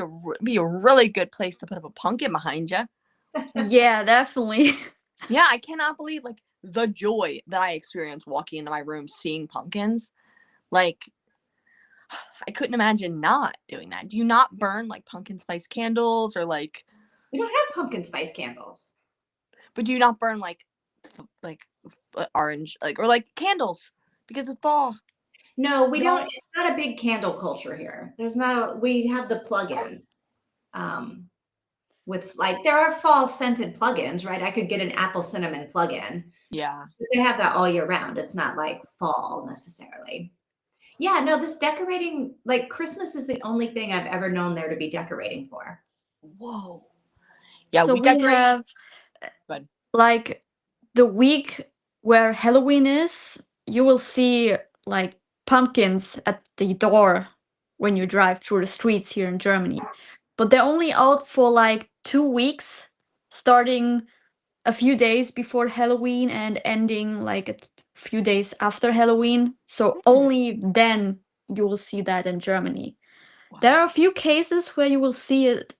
a really good place to put up a pumpkin behind you. Yeah, definitely. Yeah, I cannot believe like the joy that I experienced walking into my room seeing pumpkins. Like, I couldn't imagine not doing that. Do you not burn like pumpkin spice candles or like? We don't have pumpkin spice candles. But do you not burn like orange like or like candles because it's fall? No, we No. don't. It's not a big candle culture here. There's not a. We have the plugins. With like there are fall scented plugins, right? I could get an apple cinnamon plug-in. Yeah. But they have that all year round. It's not like fall necessarily. Yeah, no, this decorating, like Christmas is the only thing I've ever known there to be decorating for. Whoa. Yeah, So we we decorate. have Good. like the week where Halloween is, you will see like pumpkins at the door when you drive through the streets here in Germany. But they're only out for like 2 weeks, starting a few days before Halloween and ending like a few days after Halloween. So only then you will see that in Germany. Wow. There are a few cases where you will see it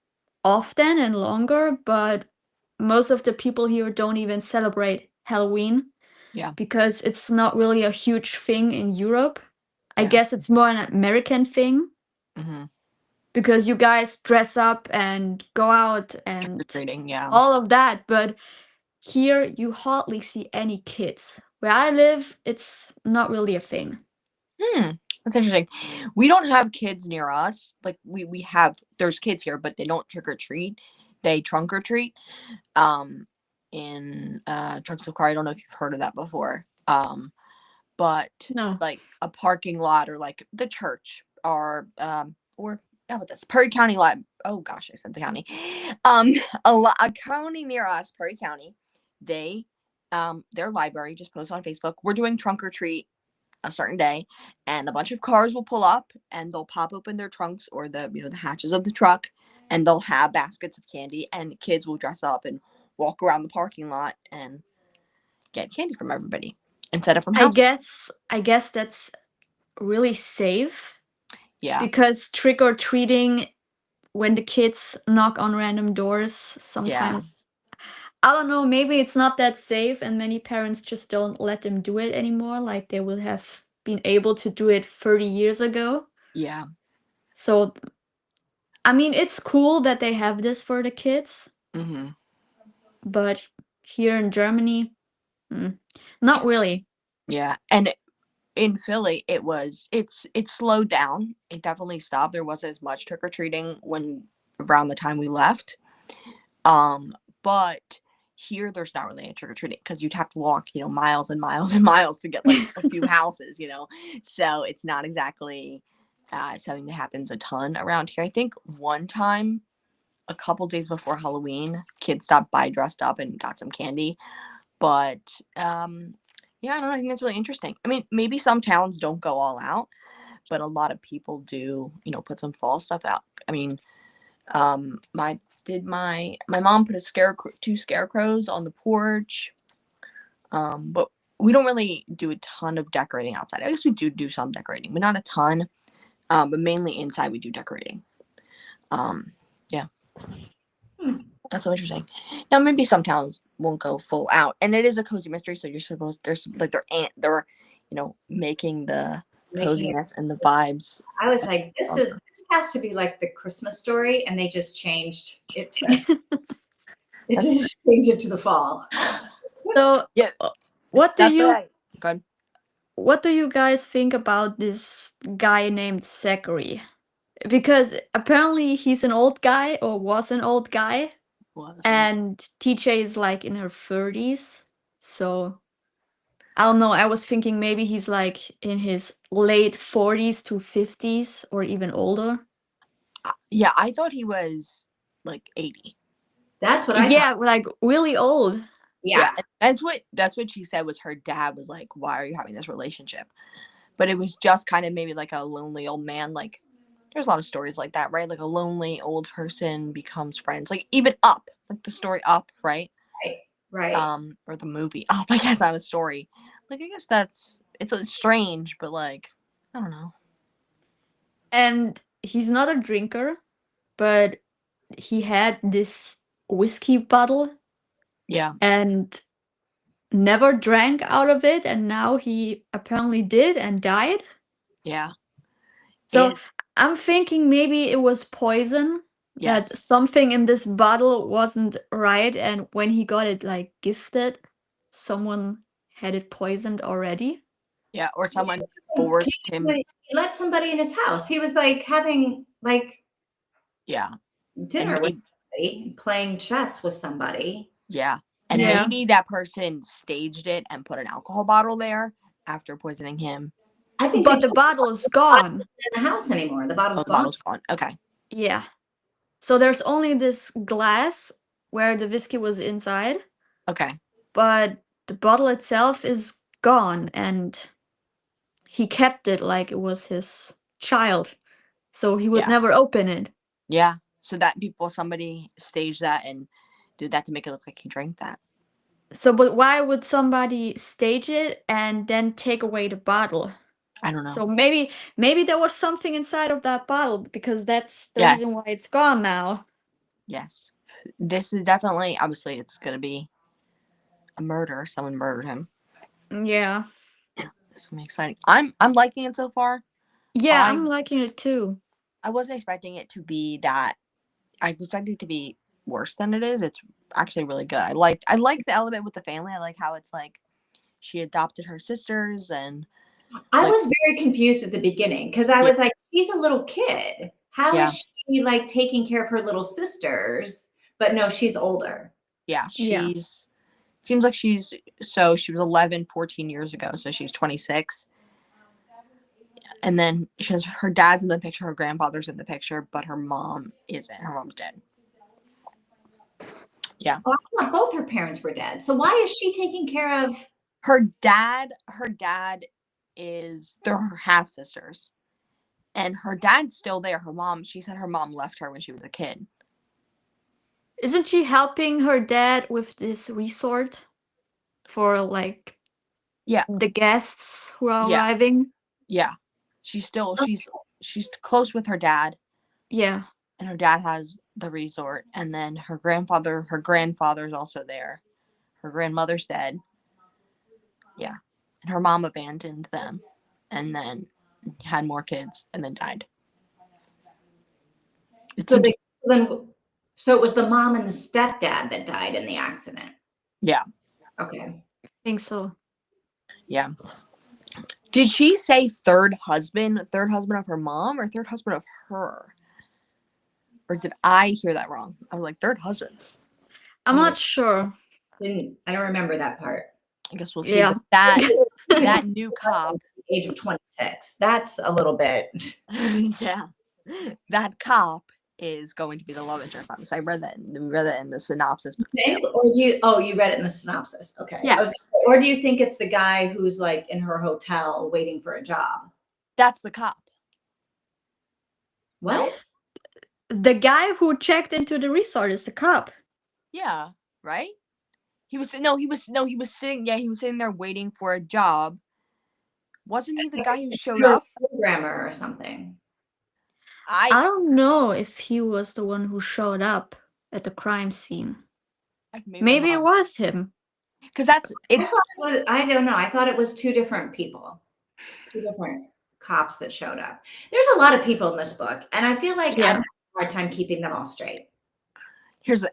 often and longer, but most of the people here don't even celebrate Halloween. Yeah. Because it's not really a huge thing in Europe. I Yeah. guess it's more an American thing. Mm-hmm. Because you guys dress up and go out and Trick-or-treating, yeah. all of that, but here you hardly see any kids. Where I live, it's not really a thing. That's interesting. We don't have kids near us. Like we have there's kids here, but they don't trick or treat. They trunk or treat. In Trunks of Car. I don't know if you've heard of that before. But No. like a parking lot or like the church or how about this? Perry County oh gosh, I said the county. A county near us, Perry County, they their library just posted on Facebook, we're doing trunk or treat a certain day, and a bunch of cars will pull up and they'll pop open their trunks or the the hatches of the truck, and they'll have baskets of candy, and kids will dress up and walk around the parking lot and get candy from everybody instead of from I house. guess that's really safe. Yeah. Because trick or treating, when the kids knock on random doors, Yeah. sometimes I don't know, maybe it's not that safe, and many parents just don't let them do it anymore, like they will have been able to do it 30 years ago. Yeah. So, I mean, it's cool that they have this for the kids, Mm-hmm. but here in Germany, not really. Yeah. And in Philly, it's slowed down. It definitely stopped. There wasn't as much trick or treating when around the time we left. But here there's not really any trick or treating because you'd have to walk, miles and miles and miles to get like a few houses, So it's not exactly something that happens a ton around here. I think one time, a couple days before Halloween, kids stopped by dressed up and got some candy. But yeah, I don't know. I think that's really interesting. I mean, maybe some towns don't go all out, but a lot of people do, put some fall stuff out. I mean, my mom put two scarecrows on the porch. But we don't really do a ton of decorating outside. I guess we do some decorating, but not a ton. But mainly inside we do decorating. Yeah. That's so interesting. Now maybe some towns won't go full out, and it is a cozy mystery, so you're supposed there's like they're making the Making it. coziness and the vibes. I was like, this has to be like the Christmas Story, and they just changed it to just changed it to the fall. So, Yeah, what do that's you right. Good. what do you guys think about this guy named Zachary? Because apparently he's an old guy or was an old guy, and TJ is like in her 30s. So I don't know. I was thinking maybe he's like in his late 40s to 50s or even older. Yeah, I thought he was like 80. That's what I Yeah, thought. like really old. Yeah. That's what she said was her dad was like, why are you having this relationship? But it was just kind of maybe like a lonely old man. Like there's a lot of stories like that, right? Like a lonely old person becomes friends. Like even Up, like the story Up, right? Right. Or the movie Up. I guess not a story. Like I guess it's strange, but like I don't know. And he's not a drinker, but he had this whiskey bottle Yeah. and never drank out of it, and now he apparently did and died. Yeah. So It. I'm thinking maybe it was poison, that Yes. something in this bottle wasn't right, and when he got it like gifted, someone had it poisoned already. Yeah. Or someone He forced him. he let somebody in his house. He was like having like Yeah. And dinner with somebody, playing chess with somebody. yeah. And Yeah. maybe that person staged it and put an alcohol bottle there after poisoning him. I think But the bottle is gone. in the house anymore. The Oh, bottle's the gone. bottle's gone. Okay. Yeah. So there's only this glass where the whiskey was inside, Okay. but the bottle itself is gone, and he kept it like it was his child. So he would Yeah. never open it. Yeah. So that somebody staged that and did that to make it look like he drank that. So, but why would somebody stage it and then take away the bottle? I don't know. So maybe there was something inside of that bottle, because that's the Yes. reason why it's gone now. Yes. This is definitely, obviously, it's going to be a murder. Someone murdered him. Yeah. This is going to be exciting. I'm liking it so far. Yeah, I'm liking it too. I wasn't expecting it to be that. I was expecting it to be worse than it is. It's actually really good. I like the element with the family. I like how it's like she adopted her sisters and I like, was very confused at the beginning because I Yeah. was like, she's a little kid. How Yeah. is she like taking care of her little sisters? But no, she's older. yeah, Yeah. seems like she was 11, 14 years ago, so she's 26. And then her dad's in the picture, her grandfather's in the picture, but her mom isn't. Her mom's dead. Yeah. Oh, I thought both her parents were dead. So why is she taking care of? Her dad is, they're her half sisters. And her dad's still there. She said her mom left her when she was a kid. Isn't she helping her dad with this resort for like the guests who are Yeah. arriving? Yeah. She's close with her dad. Yeah. And her dad has the resort, and then her grandfather's also there. Her grandmother's dead. Yeah. And her mom abandoned them and then had more kids and then died. So it was the mom and the stepdad that died in the accident. Yeah. Okay. I think so. Yeah. Did she say third husband of her mom, or third husband of her? Or did I hear that wrong? I was like, third husband. I'm not sure. I don't remember that part. I guess we'll see. Yeah. But that new cop, Age of 26. That's a little bit. yeah, that cop is going to be the love interest on this. We read that in the synopsis. But still. Or you read it in the synopsis. Okay. Yes. Or do you think it's the guy who's like in her hotel waiting for a job? That's the cop. What? The guy who checked into the resort is the cop. Yeah, right? He was sitting there waiting for a job. Wasn't he the guy who showed up? Programmer or something. I don't know if he was the one who showed up at the crime scene. Maybe it was him. Because I don't know. I thought it was two different people. Two different cops that showed up. There's a lot of people in this book, and I feel like I'm having a hard time keeping them all straight.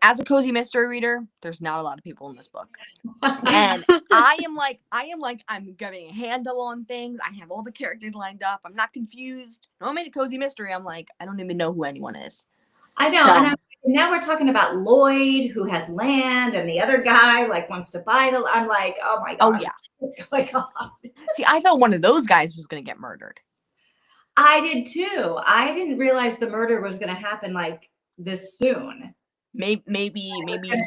As a cozy mystery reader, there's not a lot of people in this book. And I'm getting a handle on things. I have all the characters lined up. I'm not confused. No, I made a cozy mystery. I'm like, I don't even know who anyone is. I know. And now we're talking about Lloyd, who has land, and the other guy like wants to buy the. I'm like, oh my god. Oh yeah. What's going on? See, I thought one of those guys was going to get murdered. I did too. I didn't realize the murder was going to happen like this soon. Maybe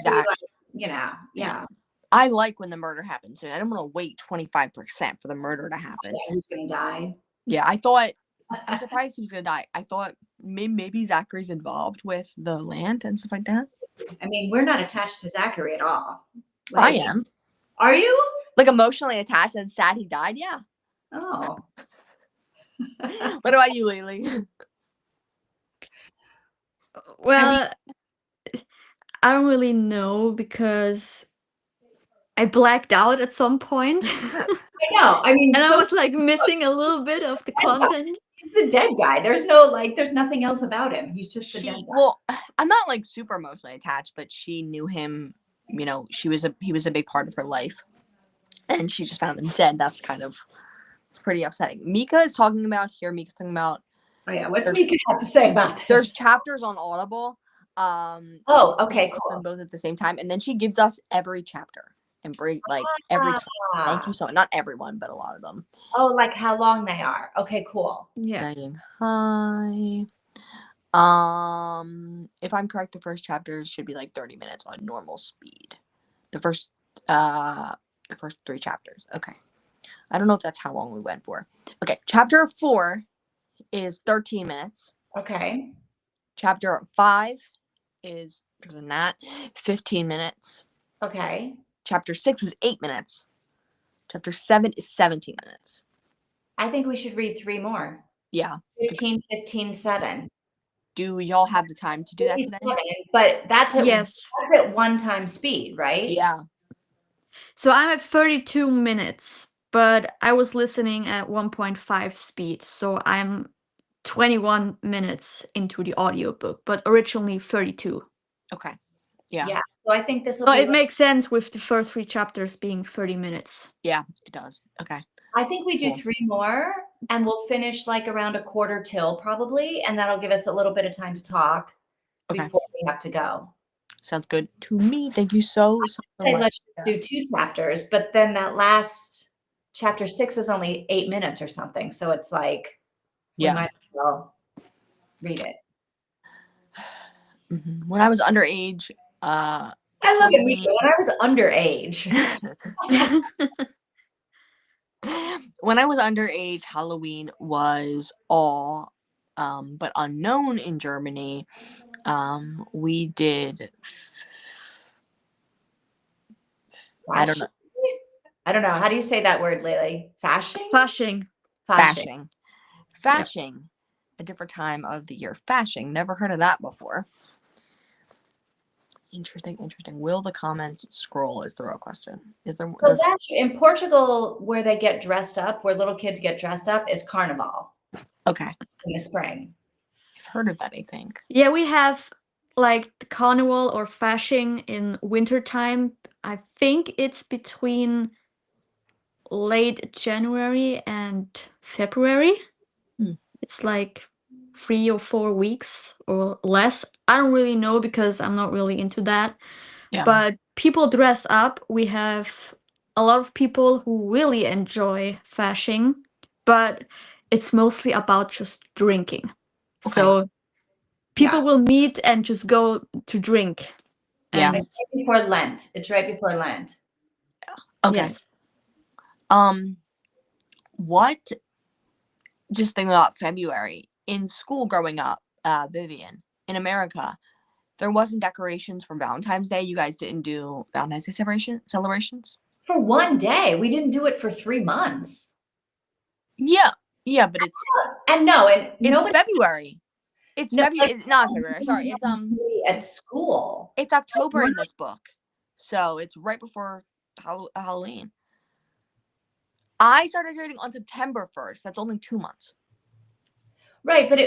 Zach. Yeah. I like when the murder happens soon. I don't want to wait 25% for the murder to happen. Yeah, he's going to die. Yeah, I'm surprised he was going to die. I thought maybe Zachary's involved with the land and stuff like that. I mean, we're not attached to Zachary at all. I am. Are you? Like emotionally attached and sad he died? Yeah. Oh. What about you, Laylee? Well, I don't really know because I blacked out at some point. I know. I mean, And I so was like missing a little bit of the content. he's the dead guy. There's no there's nothing else about him. He's just the dead guy. Well, I'm not like super emotionally attached, but she knew him. You know, he was a big part of her life, and she just found him dead. That's it's pretty upsetting. Mika's talking about. Oh yeah, what's there's- Mika have to say about this? There's chapters on Audible. Oh, okay, listen cool. both at the same time, and then she gives us every chapter and bring like every time. Thank you so much. Not everyone, but a lot of them. Oh, like how long they are. Okay, cool. Yeah. Saying hi. If I'm correct, the first chapters should be like 30 minutes on normal speed. The first 3 chapters. Okay. I don't know if that's how long we went for. Okay, chapter 4 is 13 minutes. Okay. Chapter 5 is 15 minutes. Okay. Chapter 6 is 8 minutes. Chapter 7 is 17 minutes. I think we should read 3 more. Yeah. 15, 15, 7. Do y'all have the time to do that today? 7, but that's at, Yes. that's at 1 time speed, right? Yeah. So I'm at 32 minutes, but I was listening at 1.5 speed. So I'm 21 minutes into the audiobook, but originally 32. Okay. Yeah. Yeah. So I think this will So be it makes sense with the first 3 chapters being 30 minutes. Yeah, it does. Okay. I think we do Cool. 3 more and we'll finish like around 1/4 till probably, and that'll give us a little bit of time to talk Okay. before we have to go. Sounds good to me. Thank you so much. Let's just do 2 chapters, but then that last chapter 6 is only 8 minutes or something. So it's like we Yeah. might as well read it. When I was underage, I love it, Mika. When I was underage. when I was underage, Halloween was all but unknown in Germany. We did I don't know. I don't know. How do you say that word, Lily? Fashing? Fashing. Fashing. A different time of the year. Fashing. Never heard of that before. Interesting. Will the comments scroll is the real question. Is there So that's in Portugal where they get dressed up, where little kids get dressed up, is Carnival. Okay. In the spring. I've heard of that, I think. Yeah, we have like the carnival or fashing in wintertime. I think it's between late January and February. It's like 3 or 4 weeks or less. I don't really know because I'm not really into that. Yeah. But people dress up. We have a lot of people who really enjoy fashing, but it's mostly about just drinking. Okay. So people will meet and just go to drink. Yeah. And It's right before Lent. It's right before Lent. Okay. Yes. What? Just thinking about February in school growing up, Vivian, in America, there wasn't decorations for Valentine's Day. You guys didn't do Valentine's Day celebrations? For 1 day. We didn't do it for 3 months. Yeah, but it's February. It's February. It's not February. Sorry, it's at school. It's October in this book, so it's right before Halloween. I started decorating on September 1st. That's only 2 months. Right, but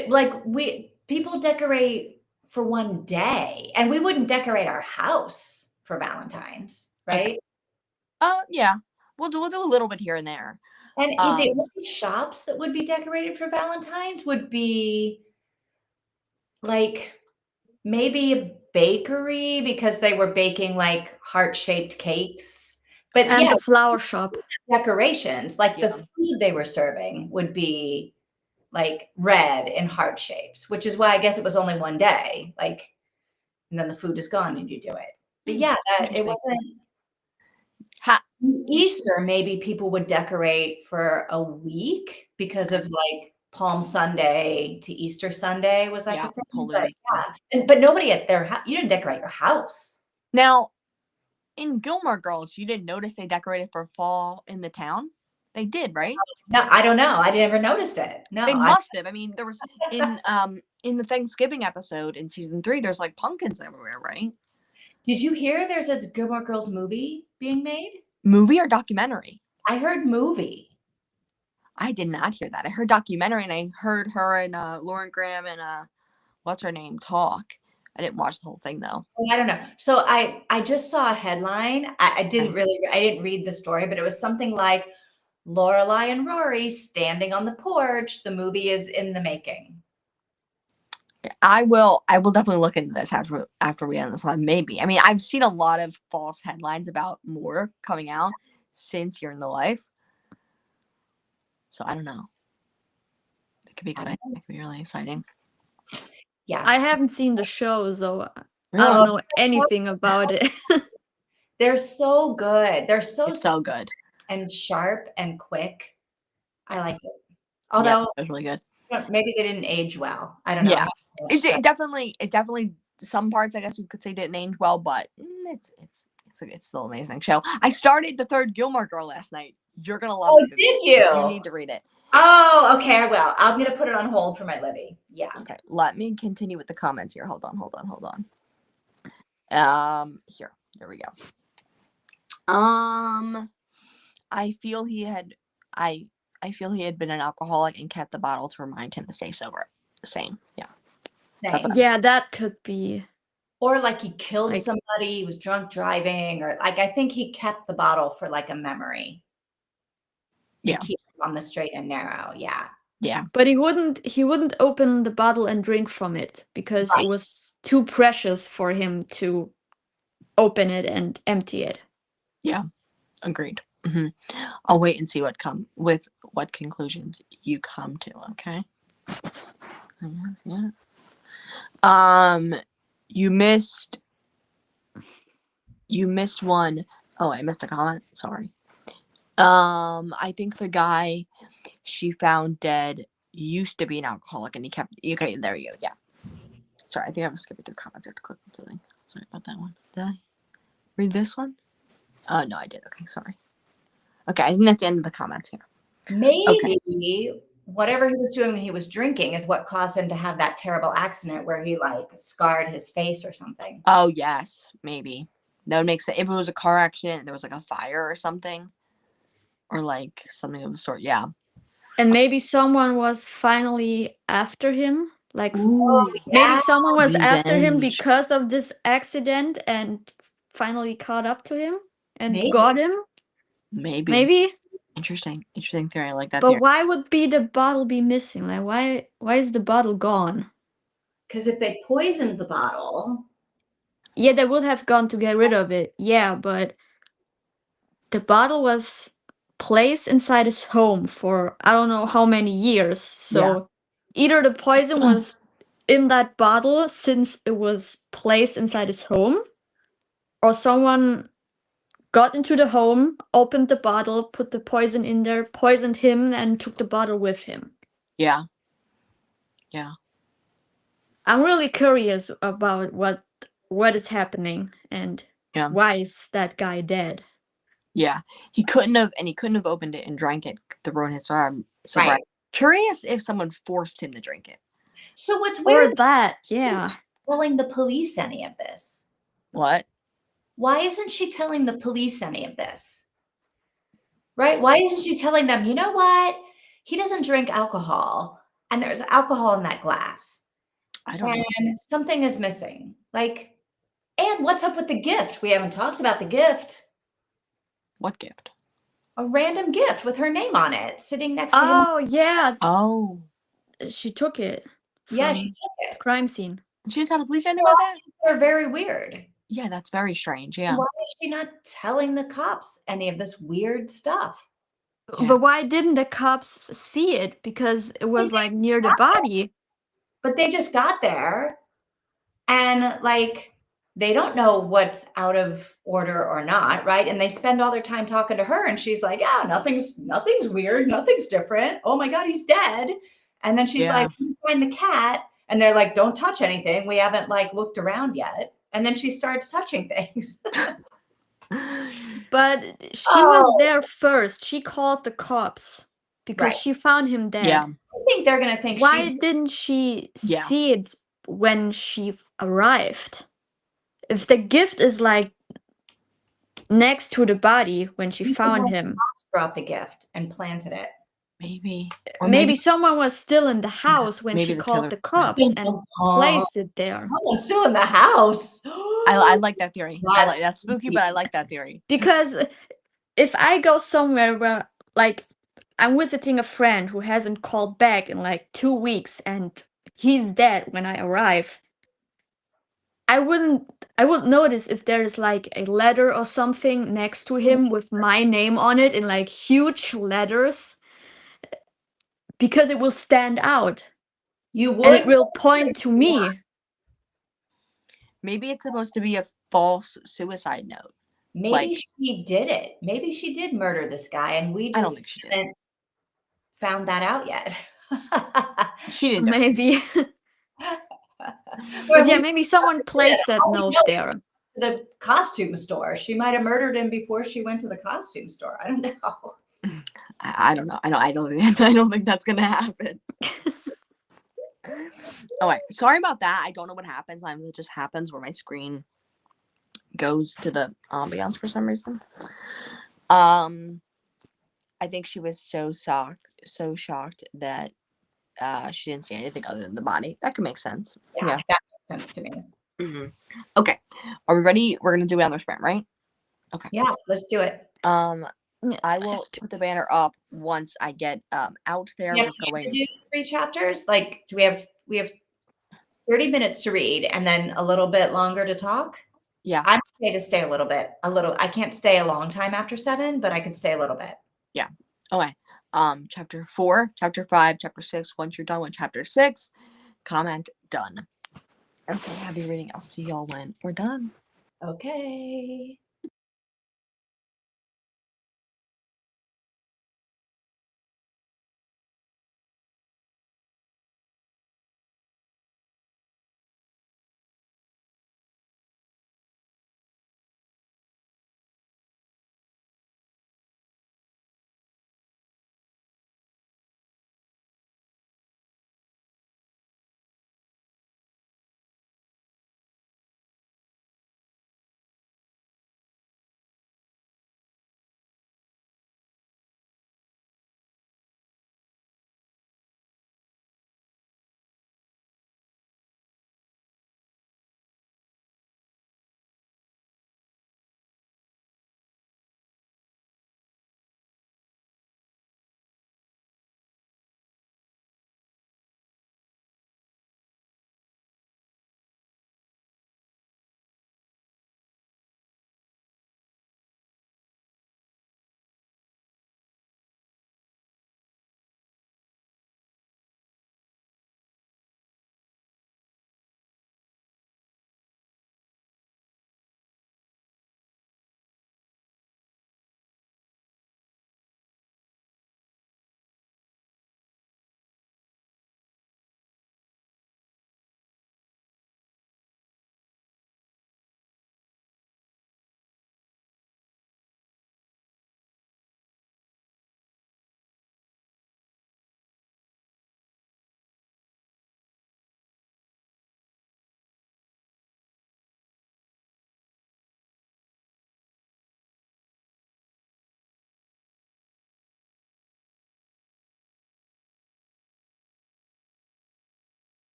people decorate for 1 day, and we wouldn't decorate our house for Valentine's, right? Okay. Yeah, we'll do a little bit here and there. And the only shops that would be decorated for Valentine's would be like maybe a bakery because they were baking like heart-shaped cakes. But and the flower shop. Decorations, like the food they were serving would be like red in heart shapes, which is why I guess it was only 1 day. Like, and then the food is gone and you do it. But yeah, it wasn't. Easter, maybe people would decorate for a week because of like Palm Sunday to Easter Sunday was like a thing. Totally. But nobody at their house. You didn't decorate your house. Now, in Gilmore Girls, you didn't notice they decorated for fall in the town? They did, right? No, I don't know. I never noticed it. No, They must have. I mean, there was in the Thanksgiving episode in season 3, there's like pumpkins everywhere, right? Did you hear there's a Gilmore Girls movie being made? Movie or documentary? I heard movie. I did not hear that. I heard documentary, and I heard her and Lauren Graham and what's her name talk. I didn't watch the whole thing though. I don't know. So I just saw a headline. I didn't read the story, but it was something like Lorelai and Rory standing on the porch. The movie is in the making. I will definitely look into this after we end this one. Maybe. I mean, I've seen a lot of false headlines about more coming out since You're in the Life. So I don't know. It could be exciting. It could be really exciting. Yeah. I haven't seen the show, so Really? I don't know anything about it. They're so good. They're so good and sharp and quick. I like it. Although it was really good. Maybe they didn't age well. I don't know. Yeah. It definitely some parts I guess you could say didn't age well, but it's still an amazing show. I started the 3rd Gilmore Girl last night. You're gonna love it. Did you? You need to read it. Oh, okay, I will. I'm gonna put it on hold for my Libby. Yeah. Okay, let me continue with the comments here. Hold on. There we go. I feel he had been an alcoholic and kept the bottle to remind him to stay sober. Same. Yeah. Same. Yeah, that could be. Or like he killed somebody, he was drunk driving, or like I think he kept the bottle for like a memory. Yeah. Keep on the straight and narrow. Yeah. Yeah. But he wouldn't open the bottle and drink from it because it was too precious for him to open it and empty it. Yeah. Agreed. Mm-hmm. I'll wait and see what conclusions you come to, okay? You missed one. Oh, I missed a comment. Sorry. I think the guy she found dead used to be an alcoholic and he kept. Okay, there you go. Yeah. Sorry, I think I was skipping through comments. I have to click on something. Sorry about that one. Did I read this one? No, I did. Okay, sorry. Okay, I think that's the end of the comments here. Maybe whatever he was doing when he was drinking is what caused him to have that terrible accident where he like scarred his face or something. Oh, yes, maybe. That would make sense. If it was a car accident and there was like a fire or something. Or like something of the sort, yeah. And maybe someone was finally after him. Like maybe someone was after him because of this accident and finally caught up to him and got him. Maybe. Interesting theory. I like that. But why would the bottle be missing? Like why is the bottle gone? Because if they poisoned the bottle. Yeah, they would have gone to get rid of it. Yeah, but the bottle was placed inside his home for I don't know how many years. So either the poison was in that bottle since it was placed inside his home, or someone got into the home, opened the bottle, put the poison in there, poisoned him, and took the bottle with him. Yeah. I'm really curious about what is happening and why is that guy dead. Yeah, he couldn't have opened it and drank it to ruin his arm. So right. Curious if someone forced him to drink it. So what's weird? Or that, yeah. Telling the police any of this? What? Why isn't she telling the police any of this? Right? Why isn't she telling them, you know what? He doesn't drink alcohol, and there's alcohol in that glass. I don't know. And something is missing. Like, and what's up with the gift? We haven't talked about the gift. What gift? A random gift with her name on it, sitting next to him. Oh, yeah. Oh. She took it. Yeah, she took it. The crime scene. She didn't tell the police anything about that? They're very weird. Yeah, that's very strange. Yeah. Why is she not telling the cops any of this weird stuff? Yeah. But why didn't the cops see it? Because it was like near the body. But they just got there and like they don't know what's out of order or not, right? And they spend all their time talking to her and she's like, yeah, nothing's weird, nothing's different. Oh my God, he's dead. And then she's like, find the cat. And they're like, don't touch anything. We haven't like looked around yet. And then she starts touching things. But she was Oh, there first. She called the cops because right. she found him dead. Yeah. I think they're gonna think Why she. didn't she Yeah. see it when she arrived? If the gift is like next to the body when she found him, Brought the gift and planted it. Maybe. Or maybe someone was still in the house when maybe she the called killer- the cops and placed it there. Someone's still in the house. I like that theory. I like That's that's spooky, but I like that theory. Because if I go somewhere where, like, I'm visiting a friend who hasn't called back in like 2 weeks and he's dead when I arrive, I would notice if there is like a letter or something next to him with my name on it in like huge letters, because it will stand out You and it would. will point to me. Maybe it's supposed to be a false suicide note. Maybe Like- she did it. Maybe she did murder this guy, and we I don't think just she did. haven't found that out yet. She didn't do it. Maybe. Or But yeah, we- maybe someone placed that all we note know there. the costume store. She might have murdered him before she went to the costume store. I don't know. I don't know. I don't think that's gonna happen. Oh wait, sorry about that. I don't know what happens. It just happens where my screen goes to the ambiance for some reason. I think she was so shocked that she didn't see anything other than the body. That could make sense. Yeah, that makes sense to me. Mhm. Okay, are we ready? We're gonna do another sprint, right? Okay. Yeah, let's do it. Yes, I have will to. put the banner up once I get out there. We have We're time going. to do 3 chapters. Like, do we have 30 minutes to read and then a little bit longer to talk? Yeah. I'm okay to stay a little bit. I can't stay a long time after 7, but I can stay a little bit. Yeah. Okay. Chapter 4, chapter 5, chapter 6. Once you're done with chapter 6, comment done. Okay, happy reading. I'll see y'all when we're done. Okay.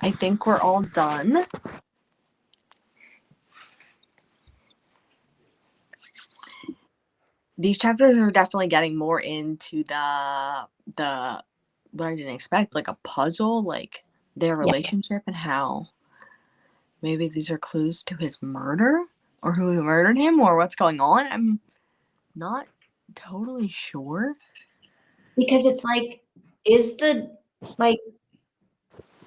I think we're all done. These chapters are definitely getting more into the what I didn't expect, like a puzzle, like their relationship and how maybe these are clues to his murder or who murdered him or what's going on. I'm not totally sure. Because it's like, is the like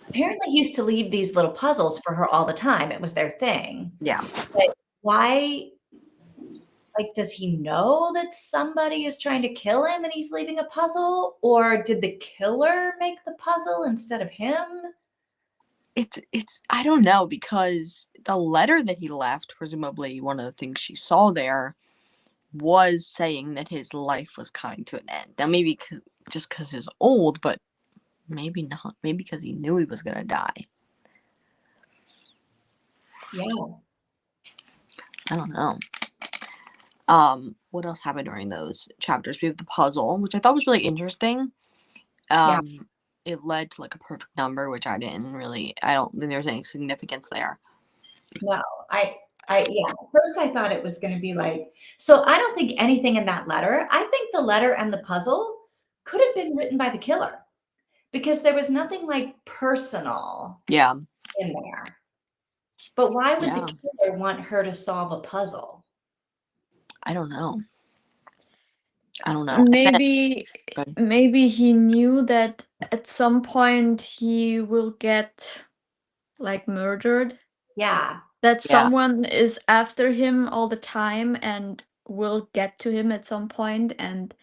apparently he used to leave these little puzzles for her all the time. It was their thing. Yeah. But why, like, does he know that somebody is trying to kill him and he's leaving a puzzle? Or did the killer make the puzzle instead of him? It's I don't know, because the letter that he left, presumably one of the things she saw there, was saying that his life was coming to an end. Now maybe just because he's old, but maybe not. Maybe because he knew he was gonna die. Yeah. I don't know. What else happened during those chapters? We have the puzzle, which I thought was really interesting. It led to like a perfect number, which I don't think there's any significance there. No, yeah. At first I thought it was going to be like, so I don't think anything in that letter. I think the letter and the puzzle could have been written by the killer because there was nothing like personal Yeah. in there. But why would Yeah. the killer want her to solve a puzzle? I don't know. And Maybe Good. maybe he knew that at some point he will get like murdered. Yeah. That Yeah. someone is after him all the time and will get to him at some point, and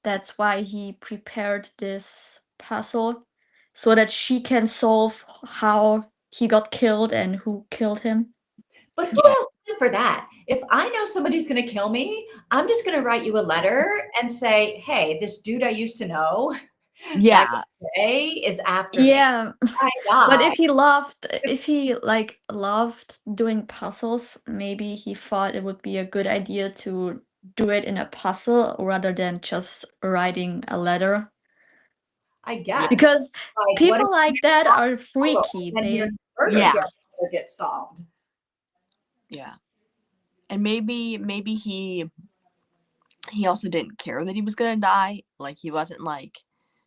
that's why he prepared this puzzle so that she can solve how he got killed and who killed him. But who Yeah. has time for that? If I know somebody's going to kill me, I'm just going to write you a letter and say, hey, this dude I used to know back Yeah. in the day is after me. Yeah, I but die. if he like loved doing puzzles, maybe he thought it would be a good idea to do it in a puzzle rather than just writing a letter. I guess. Because Like, what if people like that are freaky. and your They murder Yeah. gets solved? Yeah. And maybe he also didn't care that he was gonna die. Like he wasn't like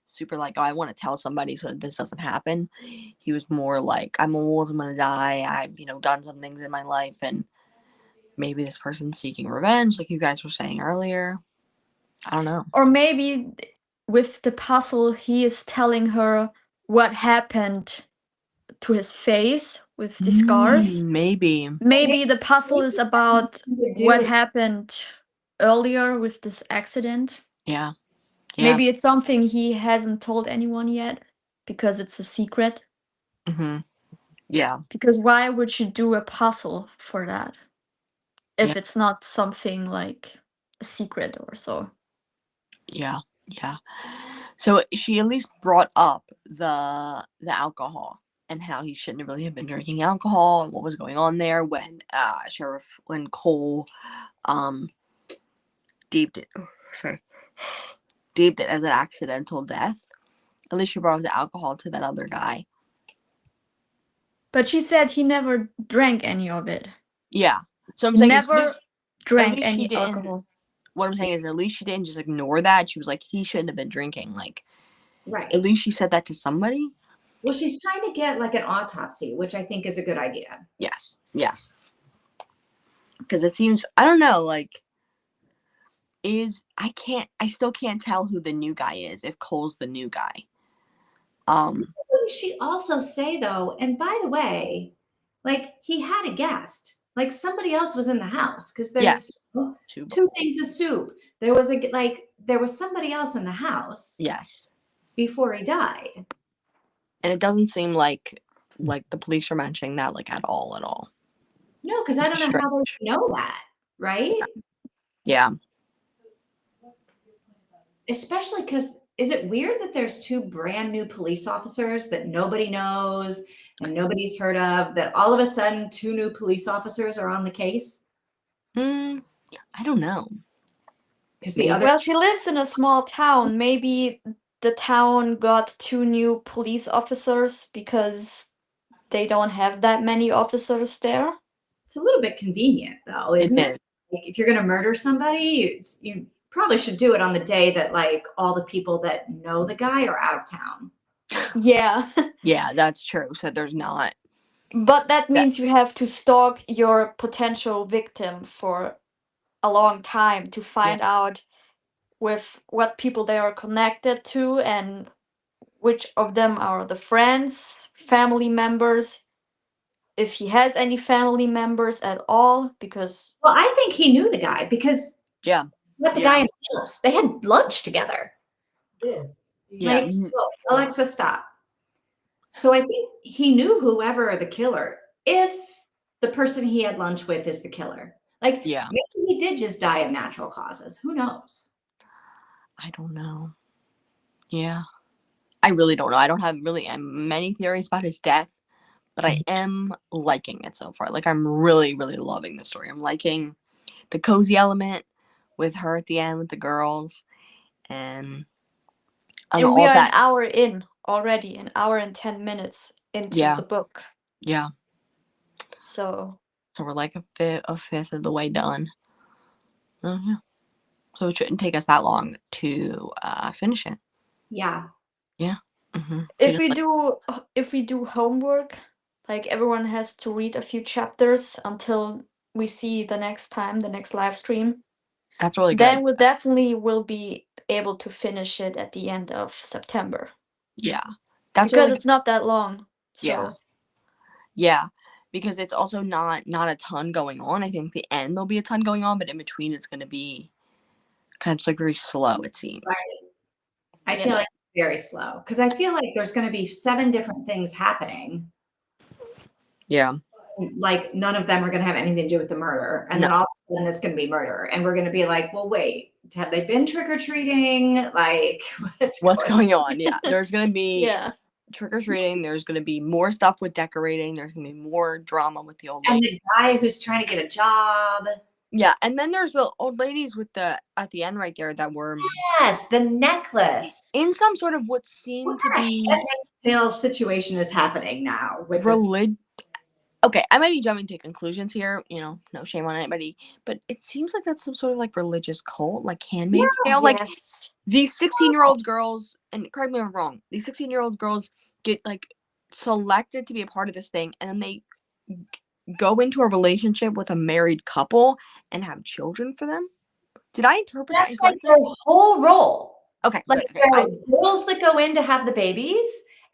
super like, oh, I want to tell somebody so that this doesn't happen. He was more like, I'm old, I'm gonna die. I've done some things in my life, and maybe this person's seeking revenge, like you guys were saying earlier. I don't know. Or maybe with the puzzle, he is telling her what happened to his face with the scars. Maybe. Maybe the puzzle is about Something to do what with- happened earlier with this accident. Yeah. Yeah. Maybe it's something he hasn't told anyone yet because it's a secret. Mm-hmm. Yeah. Because why would you do a puzzle for that if Yeah. it's not something like a secret or so? Yeah. Yeah. So she at least brought up the alcohol and how he shouldn't have really have been drinking alcohol and what was going on there when Cole deemed it deemed it as an accidental death. At least she brought up the alcohol to that other guy. But she said he never drank any of it. Yeah. So I'm He saying never drank least she any didn't- alcohol. what I'm saying is at least she didn't just ignore that. She was like, he shouldn't have been drinking. Like, Right. at least she said that to somebody. Well, she's trying to get like an autopsy, which I think is a good idea. Yes. Yes. Because it seems, I don't know, like, I still can't tell who the new guy is, if Cole's the new guy. What did she also say though? And by the way, like he had a guest, like somebody else was in the house because there's Yes. two things of soup. There was somebody else in the house. Yes. Before he died. And it doesn't seem like the police are mentioning that like at all. No, because I don't know how they know that, right? Yeah. Especially because is it weird that there's two brand new police officers that nobody knows and nobody's heard of, that all of a sudden two new police officers are on the case? I don't know. Because Well, she lives in a small town. Maybe the town got two new police officers because they don't have that many officers there. It's a little bit convenient, though, isn't it? Like, if you're going to murder somebody, you probably should do it on the day that like all the people that know the guy are out of town. Yeah. Yeah, that's true. So there's not. But that means you have to stalk your potential victim for a long time to find out with what people they are connected to and which of them are the friends, family members, if he has any family members at all, because Well, I think he knew the guy because Yeah. met the guy in the house. They had lunch together. Yeah. Like, Alexa, stop. So I think he knew whoever the killer, if the person he had lunch with is the killer. Like, Yeah. maybe he did just die of natural causes. Who knows? I don't know. Yeah. I really don't know. I don't have really many theories about his death, but I am liking it so far. Like, I'm really, really loving the story. I'm liking the cozy element with her at the end with the girls, and we all are that. an hour in already, an hour and 10 minutes into the book. Yeah. So we're like a fifth of the way done. Oh yeah. So it shouldn't take us that long to finish it. Yeah. Yeah. Mm-hmm. If we do homework, like everyone has to read a few chapters until we see the next live stream. That's really good. Then we definitely will be able to finish it at the end of September. Yeah. That's because really it's not that long. So yeah. Because it's also not a ton going on. I think the end there'll be a ton going on, but in between it's gonna be kind of just like very slow, it seems. Right. I feel like it's very slow because I feel like there's going to be 7 different things happening. Yeah. Like none of them are going to have anything to do with the murder. And then all of a sudden it's going to be murder. And we're going to be like, well, wait, have they been trick-or-treating? Like what's going on? Yeah. There's going to be trick-or-treating. There's going to be more stuff with decorating. There's going to be more drama with the old lady. And the guy who's trying to get a job. Yeah. And then there's the old ladies with at the end right there that were. Yes, the necklace. In some sort of what seemed to be. That situation is happening now with religion. Okay, I might be jumping to conclusions here, no shame on anybody, but it seems like that's some sort of like religious cult, like Handmaid's Tale. Like these 16-year-old girls, and correct me if I'm wrong, these 16-year-old girls get like selected to be a part of this thing, and then they go into a relationship with a married couple and have children for them. Did I interpret that incorrectly? That's like their whole role. Okay. Like there are girls that go in to have the babies,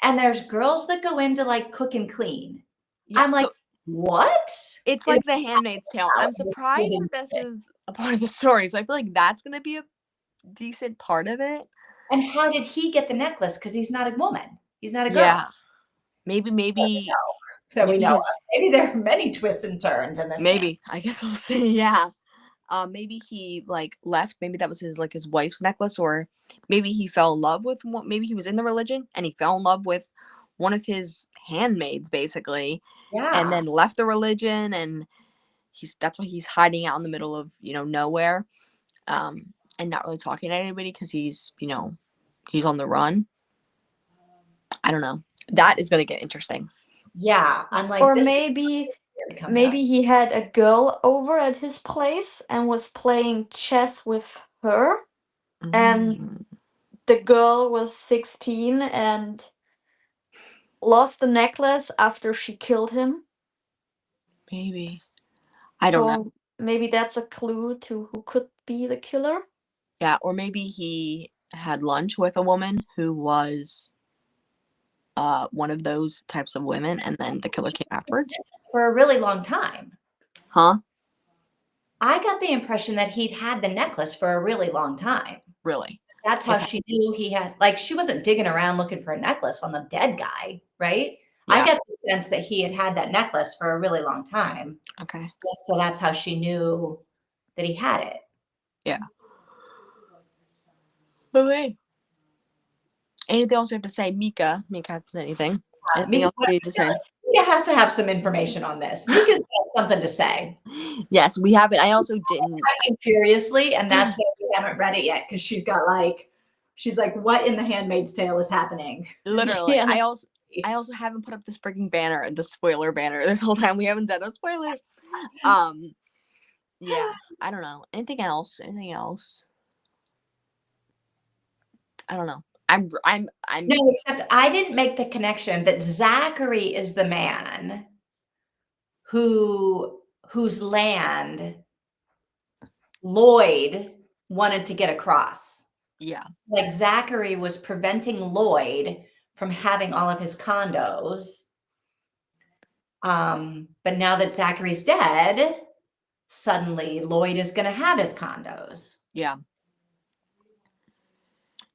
and there's girls that go in to like cook and clean. Yeah, I'm like, what? It's like the Handmaid's Tale. I'm surprised that this is a part of the story. So I feel like that's going to be a decent part of it. And how did he get the necklace? Because he's not a woman. He's not a girl. Yeah. Maybe. So we know. Maybe there are many twists and turns in this. Maybe. I guess we'll see. Yeah. Maybe he like left. Maybe that was his wife's necklace, or maybe he fell in love with one. Maybe he was in the religion and he fell in love with one of his handmaids, basically. Yeah. And then left the religion, and that's why he's hiding out in the middle of nowhere, and not really talking to anybody because he's on the run. I don't know. That is gonna get interesting. Yeah, I'm like, or maybe he had a girl over at his place and was playing chess with her, and the girl was 16 and lost the necklace after she killed him. Maybe. I don't know. Maybe that's a clue to who could be the killer. Yeah, or maybe he had lunch with a woman who was one of those types of women, and then the killer came afterwards. For a really long time. Huh? I got the impression that he'd had the necklace for a really long time. Really? That's how she knew he had, like, she wasn't digging around looking for a necklace on the dead guy, right? Yeah. I get the sense that he had that necklace for a really long time. Okay. So that's how she knew that he had it. Yeah. Okay. Anything else you have to say? Mika has anything? Anything else you need to say? Mika has to have some information on this. Mika's got something to say. Yes, we have it. I also didn't. Typing furiously, and that's why we haven't read it yet, because she's like, what in the Handmaid's Tale is happening? Literally. Yeah. I also haven't put up this freaking banner, the spoiler banner, this whole time. We haven't said no spoilers. Yeah, I don't know. Anything else? I don't know. I'm No, except I didn't make the connection that Zachary is the man whose land Lloyd wanted to get across. yeah. Like Zachary was preventing Lloyd from having all of his condos. But now that Zachary's dead, suddenly Lloyd is going to have his condos. Yeah.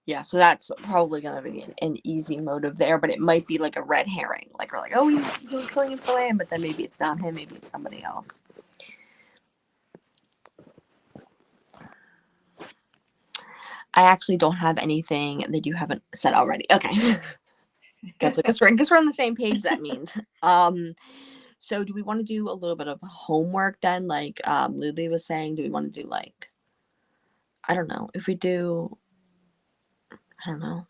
Yeah, so that's probably gonna be an easy motive there, but it might be like a red herring. Like we're like, oh, he's killing him for land, but then maybe it's not him, maybe it's somebody else. I actually don't have anything that you haven't said already. Okay. Good. So I guess we're on the same page, that means. So do we want to do a little bit of homework then? Like Lily was saying, do we want to do like, I don't know, if we do, I don't know.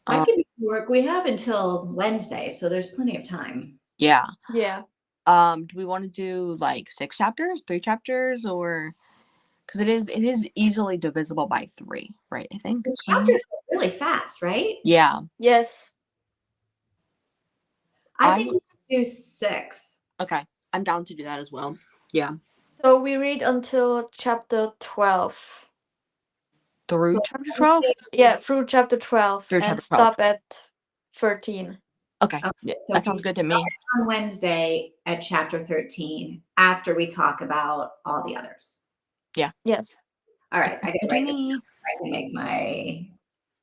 I can work. We have until Wednesday, so there's plenty of time. Yeah. Yeah. Do we want to do like 6 chapters, 3 chapters, or because it is easily divisible by 3, right? I think. The chapters go really fast, right? Yeah. Yes. I think we should do 6. Okay, I'm down to do that as well. Yeah. So we read until chapter 12. Through chapter 12? Yeah, through chapter 12 Through and chapter 12. stop at 13. Okay, Okay, so that sounds good to me. On Wednesday at chapter 13 after we talk about all the others. Yeah. Yes. All right, I gotta write this Me. down. I can make my.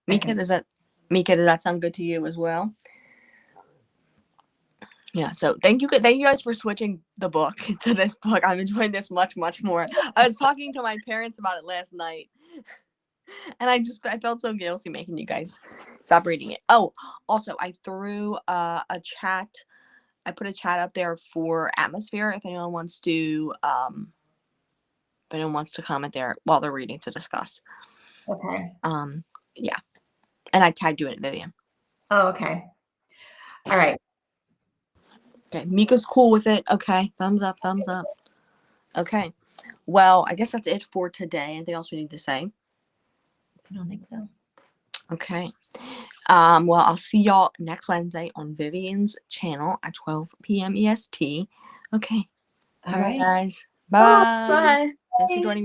Mika, does that sound good to you as well? Yeah, so thank you guys for switching the book to this book. I'm enjoying this much more. I was talking to my parents about it last night, and I felt so guilty making you guys stop reading it. Oh, also I threw a chat. I put a chat up there for Atmosphere if anyone wants to comment there while they're reading to discuss. Okay. Yeah, and I tagged you in it, Vivian. Oh, okay. All right. Okay, Mika's cool with it. Okay, thumbs up. Okay, well, I guess that's it for today. Anything else we need to say? I don't think so. Okay. Well, I'll see y'all next Wednesday on Vivian's channel at 12 p.m. EST. Okay. All Bye, right. guys. Bye. Bye. Thanks for joining me.